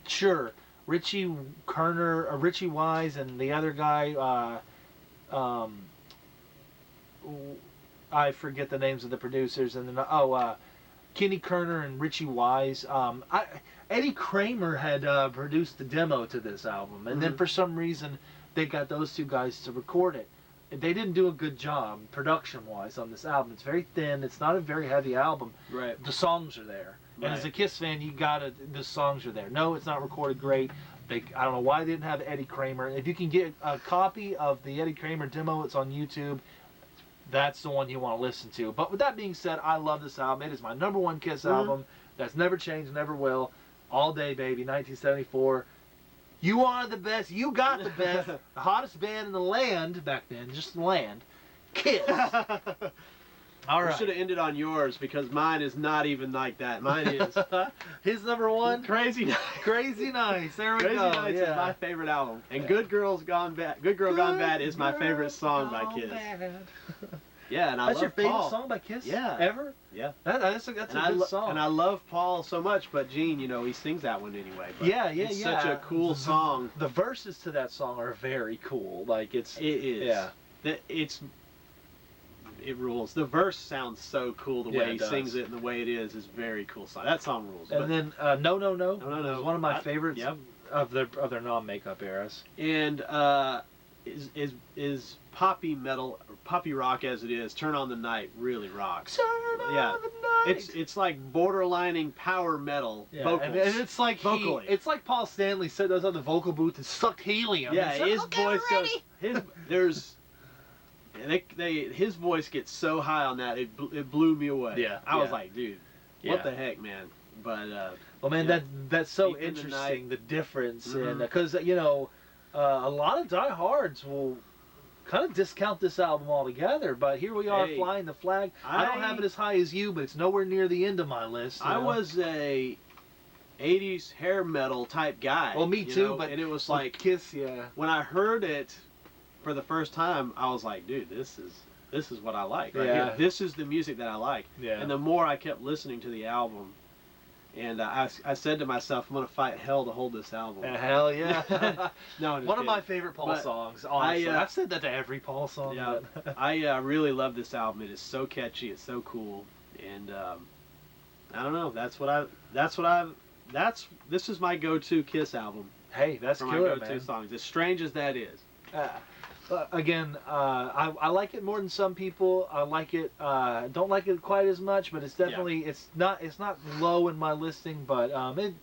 sure, Richie Kerner, Richie Wise, and the other guy, I forget the names of the producers, and then Kenny Kerner and Richie Wise. Eddie Kramer had produced the demo to this album, and then for some reason they got those 2 guys to record it. They didn't do a good job production-wise on this album. It's very thin. It's not a very heavy album. Right. The songs are there. Right. And as a Kiss fan, the songs are there. No, it's not recorded great. I don't know why they didn't have Eddie Kramer. If you can get a copy of the Eddie Kramer demo, it's on YouTube. That's the one you want to listen to. But with that being said, I love this album. It is my #1 Kiss album. That's never changed, never will. All Day Baby, 1974. You are the best. You got the best. The hottest band in the land back then, just the land. Kiss. All right. We should have ended on yours because mine is not even like that. Mine is his #1. Crazy Nights. Crazy Nights. There we go. Crazy Nights is my favorite album, and Good Girl Gone Bad is my favorite song by Kiss. Yeah, and I that's love your favorite Paul. song by Kiss? Yeah. Ever? Yeah. That's a good song. And I love Paul so much, but Gene, he sings that one anyway. But it's such a cool song. The verses to that song are very cool. Like, it is. Yeah. It rules. The verse sounds so cool. The way he sings it and the way it is very cool song. That song rules. And then No is one of my favorites of their non-makeup eras. And is poppy metal, or poppy rock as it is, Turn on the Night really rocks. Turn on the night. It's like borderlining power metal vocals. And it's like it's like Paul Stanley said those on the vocal booth and sucked helium. Yeah, his voice goes. His voice gets so high on that it blew me away. Yeah, I was like, dude, what the heck, man? But well, man, that's so interesting. The difference in because a lot of diehards will kind of discount this album altogether, but here we are flying the flag. I don't have it as high as you, but it's nowhere near the end of my list. I was a 80s hair metal type guy. Well, me too, and it was like Kiss, when I heard it for the first time, I was like, dude, this is what I like. Right here. This is the music that I like. Yeah. And the more I kept listening to the album, and I said to myself, I'm going to fight hell to hold this album. Hell yeah. No, one of my favorite Paul songs, honestly. I've said that to every Paul song. Yeah, I really love this album. It is so catchy. It's so cool. And I don't know. This is my go-to Kiss album. Hey, that's for killer, my go-to songs. As strange as that is. Again, I like it more than some people. I like it. Don't like it quite as much, but it's definitely it's not low in my listing. But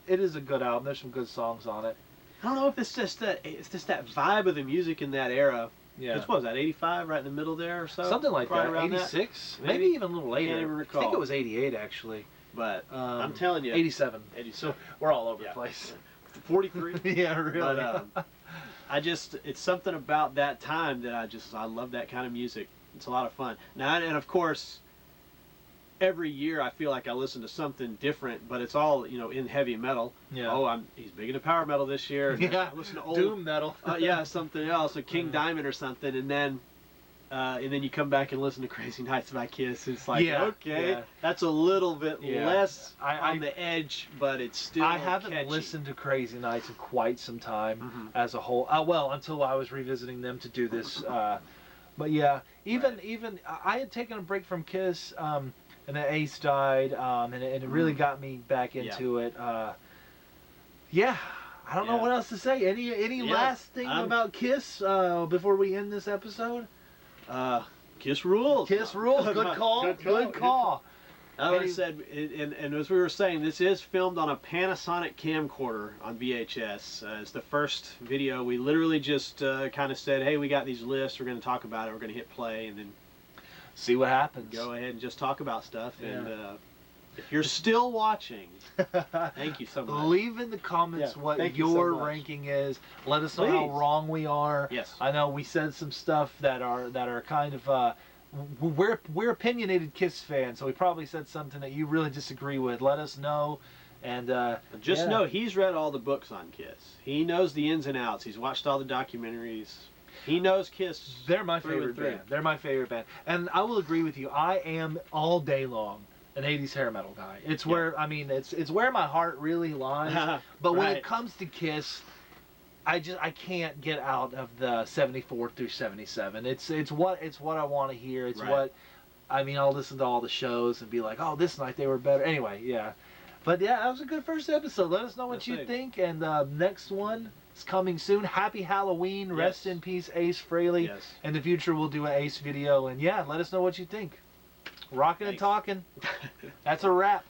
it is a good album. There's some good songs on it. I don't know if it's just that vibe of the music in that era. Yeah. What was that? 85, right in the middle there, or so. Something like that. 86, maybe even a little later. I can't even recall. I think it was 88 actually. But I'm telling you, 87. So we're all over the place. 43. Yeah, really. But, it's something about that time that I love that kind of music. It's a lot of fun. Now, and of course, every year I feel like I listen to something different, but it's all, in heavy metal. Yeah. Oh, he's big into power metal this year. And yeah. I listen to old doom metal. Something else, a King Diamond or something, and then you come back and listen to Crazy Nights by Kiss. It's like, that's a little bit less on the edge, but it's still I haven't catchy. listened to Crazy Nights in quite some time as a whole. Until I was revisiting them to do this. But yeah, even I had taken a break from Kiss, and then Ace died, and it really got me back into it. I don't know what else to say. Any last thing about Kiss before we end this episode? Kiss rules. Kiss rules. Good call. Good call. Like I said, and as we were saying, this is filmed on a Panasonic camcorder on VHS. It's the first video. We literally just kind of said, hey, we got these lists. We're going to talk about it. We're going to hit play and then see what happens. Go ahead and just talk about stuff. And If you're still watching, thank you so much. Leave in the comments what your ranking is. Let us know how wrong we are. Yes. I know we said some stuff that are kind of we're opinionated Kiss fans, so we probably said something that you really disagree with. Let us know. And just know he's read all the books on Kiss. He knows the ins and outs. He's watched all the documentaries. He knows Kiss. They're my favorite band. They're my favorite band. And I will agree with you. I am all day long an 80s hair metal guy. It's where it's where my heart really lies. But when it comes to Kiss, I can't get out of the 74 through 77. It's what I want to hear. It's what I'll listen to all the shows and be like, "Oh, this night they were better." Anyway, yeah. But yeah, that was a good first episode. Let us know what you think. And the next one is coming soon. Happy Halloween. Yes. Rest in peace, Ace Frehley. Yes. In the future, we'll do an Ace video. And yeah, let us know what you think. Rokken and Talkken. That's a wrap.